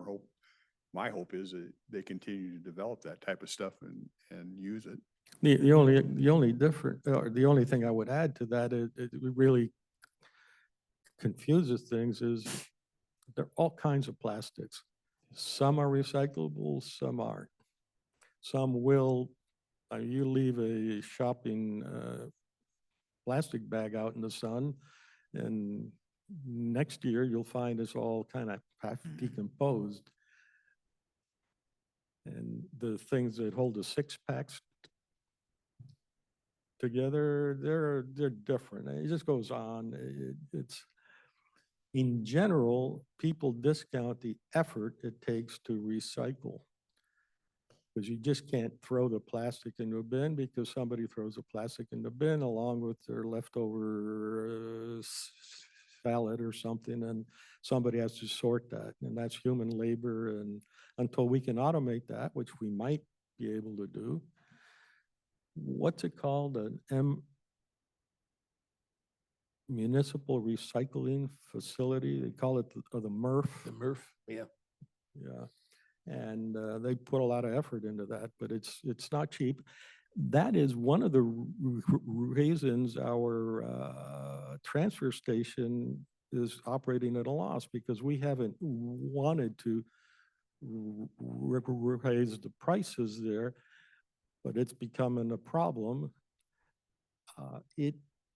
my hope is that they continue to develop that type of stuff and use it. The only thing I would add to that is it really confuses things is there are all kinds of plastics. Some are recyclable, some aren't. Some will, you leave a shopping plastic bag out in the sun, and next year you'll find it's all kind of half decomposed. And the things that hold the six packs together, they're different. It just goes on. It's in general, people discount the effort it takes to recycle, because you just can't throw the plastic into a bin, because somebody throws the plastic in the bin along with their leftover salad or something, and somebody has to sort that, and that's human labor. And until we can automate that, which we might be able to do, what's it called? An municipal recycling facility. They call it the MRF. The MRF, yeah. Yeah. And they put a lot of effort into that, but it's not cheap. That is one of the reasons our transfer station is operating at a loss, because we haven't wanted to raise the prices there, but it's becoming a problem.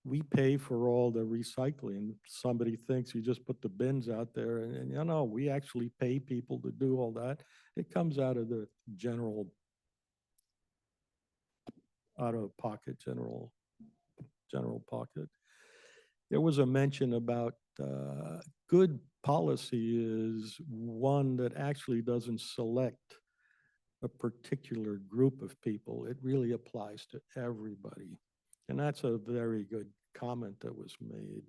We pay for all the recycling. Somebody thinks you just put the bins out there, and you know, we actually pay people to do all that. It comes out of the general pocket. There was a mention about good policy is one that actually doesn't select a particular group of people. It really applies to everybody. And that's a very good comment that was made.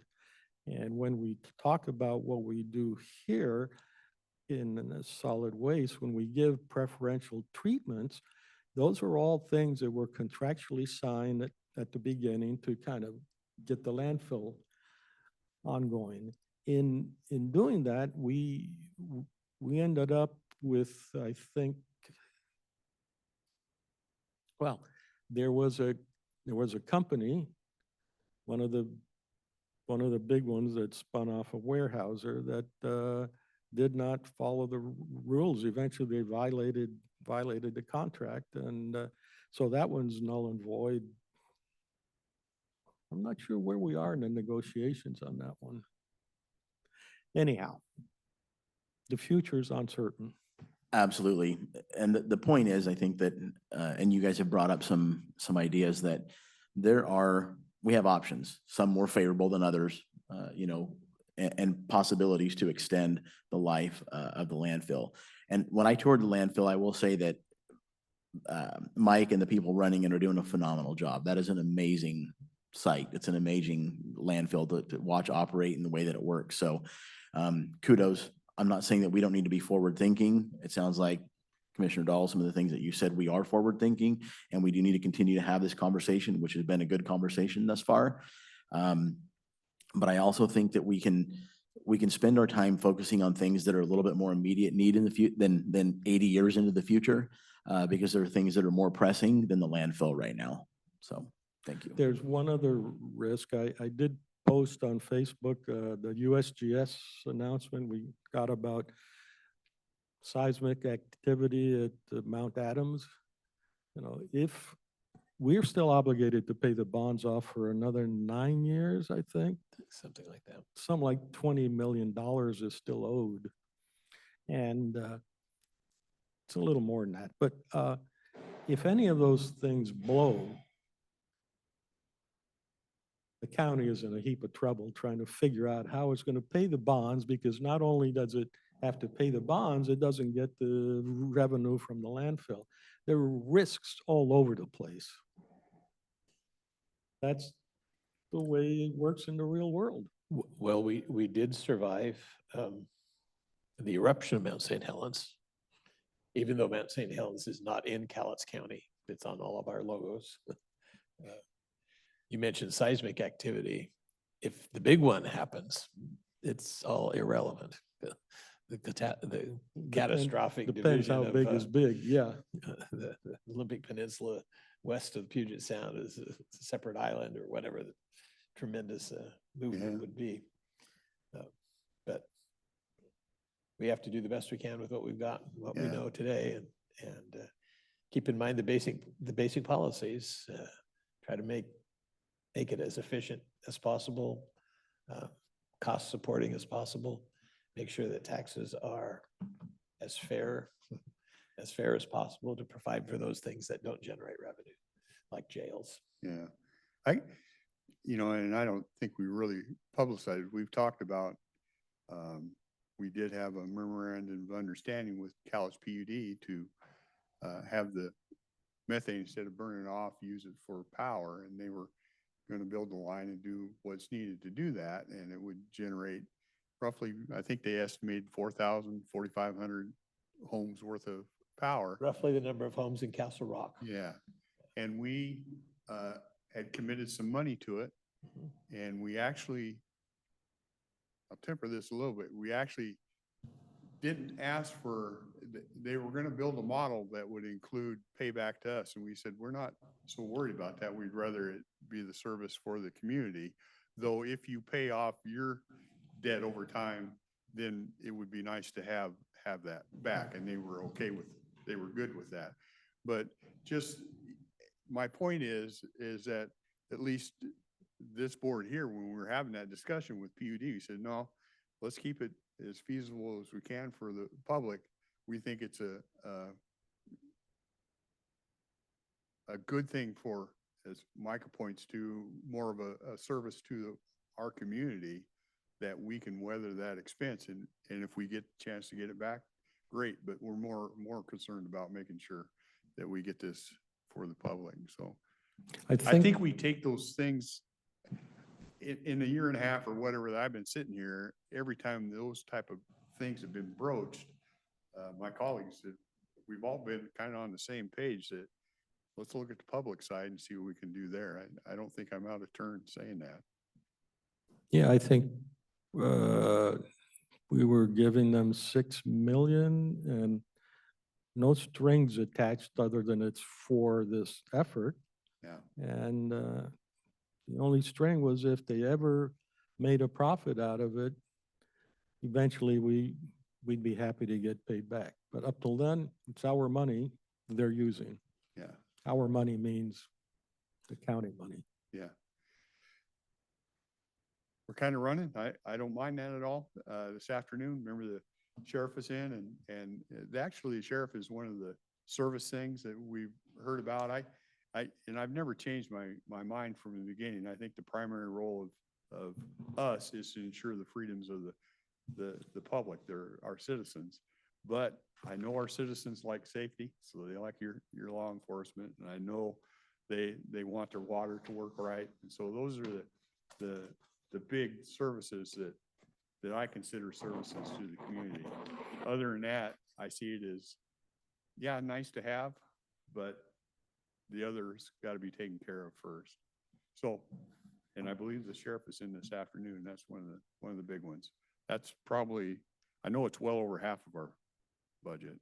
And when we talk about what we do here in solid waste, when we give preferential treatments, those are all things that were contractually signed at the beginning to kind of get the landfill ongoing. In doing that, we ended up with, I think, well, there was a company, one of the big ones that spun off of Weyerhaeuser, that did not follow the rules. Eventually, they violated the contract, and so that one's null and void. I'm not sure where we are in the negotiations on that one. Anyhow, the future is uncertain. Absolutely. And the point is, I think that, and you guys have brought up some ideas, that there are we have options, some more favorable than others, you know, and possibilities to extend the life of the landfill. And when I toured the landfill, I will say that Mike and the people running it are doing a phenomenal job. That is an amazing site. It's an amazing landfill to watch operate in the way that it works. So kudos. I'm not saying that we don't need to be forward thinking. It sounds like Commissioner Dahl, some of the things that you said, we are forward thinking, and we do need to continue to have this conversation, which has been a good conversation thus far. But I also think that we can spend our time focusing on things that are a little bit more immediate need in the future than 80 years into the future, because there are things that are more pressing than the landfill right now. So thank you. There's one other risk. I did post on Facebook, the USGS announcement we got about seismic activity at Mount Adams. You know, if we're still obligated to pay the bonds off for another 9 years, I think. Something like that. Something like $20 million is still owed. And it's a little more than that. But if any of those things blow, the county is in a heap of trouble trying to figure out how it's going to pay the bonds, because not only does it have to pay the bonds, it doesn't get the revenue from the landfill. There are risks all over the place. That's the way it works in the real world. Well, we did survive the eruption of Mount St. Helens, even though Mount St. Helens is not in Cowlitz County. It's on all of our logos. You mentioned seismic activity. If the big one happens, it's all irrelevant. The catastrophic Depends division how of, big is big, yeah. the Olympic Peninsula west of Puget Sound is a separate island, or whatever the tremendous movement would be. But we have to do the best we can with what we've got, what we know today, and keep in mind the basic policies. Try to make it as efficient as possible, cost supporting as possible. Make sure that taxes are as fair as possible to provide for those things that don't generate revenue, like jails. Yeah, and I don't think we really publicized. We've talked about, we did have a memorandum of understanding with Cowlitz PUD to have the methane, instead of burning it off, use it for power, and they were going to build the line and do what's needed to do that, and it would generate roughly, I think they estimated 4,000, 4,500 homes worth of power. Roughly the number of homes in Castle Rock. Yeah, and we had committed some money to it, and we actually, I'll temper this a little bit, we actually didn't ask for, they were going to build a model that would include payback to us, and we said, we're not so worried about that. We'd rather it be the service for the community, though if you pay off your debt over time, then it would be nice to have that back, and they were they were good with that. But just, my point is that at least this board here, when we were having that discussion with PUD, we said, no, let's keep it as feasible as we can for the public. We think it's a good thing for, as Micah points to, more of a service to our community, that we can weather that expense. And if we get the chance to get it back, great. But we're more concerned about making sure that we get this for the public. So I think we take those things in a year and a half or whatever that I've been sitting here, every time those type of things have been broached, my colleagues, we've all been kind of on the same page that let's look at the public side and see what we can do there. I don't think I'm out of turn saying that. Yeah, I think we were giving them 6 million and no strings attached other than it's for this effort. Yeah. And the only string was if they ever made a profit out of it, eventually we'd be happy to get paid back. But up till then, it's our money they're using. Yeah. Our money means the county money. Yeah. We're kind of running. I don't mind that at all. This afternoon, remember the sheriff is in, and actually the sheriff is one of the service things that we've heard about. and I've never changed my mind from the beginning. I think the primary role of us is to ensure the freedoms of the public, they're our citizens. But I know our citizens like safety, so they like your law enforcement, and I know they want their water to work right. And so those are the big services that I consider services to the community. Other than that, I see it as, yeah, nice to have, but the others got to be taken care of first. So, and I believe the sheriff is in this afternoon. That's one of the big ones. That's probably, I know it's well over half of our budget.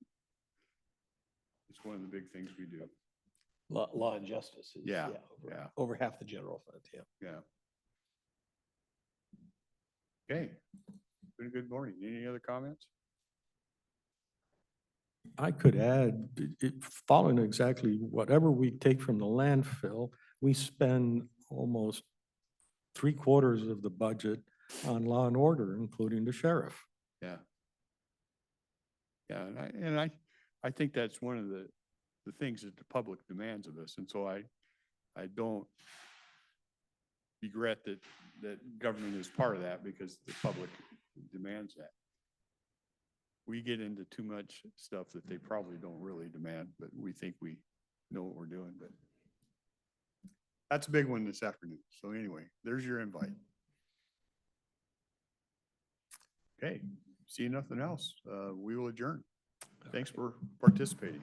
It's one of the big things we do. Law and justice is. Yeah, over- yeah. Over half the general fund, yeah. Yeah. Okay. Been a good morning. Any other comments? I could add, following exactly whatever we take from the landfill, we spend almost 3/4 of the budget on law and order, including the sheriff. Yeah. Yeah, and I think that's one of the things that the public demands of us. And so I don't regret that government is part of that because the public demands that. We get into too much stuff that they probably don't really demand, but we think we know what we're doing, but that's a big one this afternoon. So anyway, there's your invite. Okay, see nothing else. We will adjourn. Thanks for participating.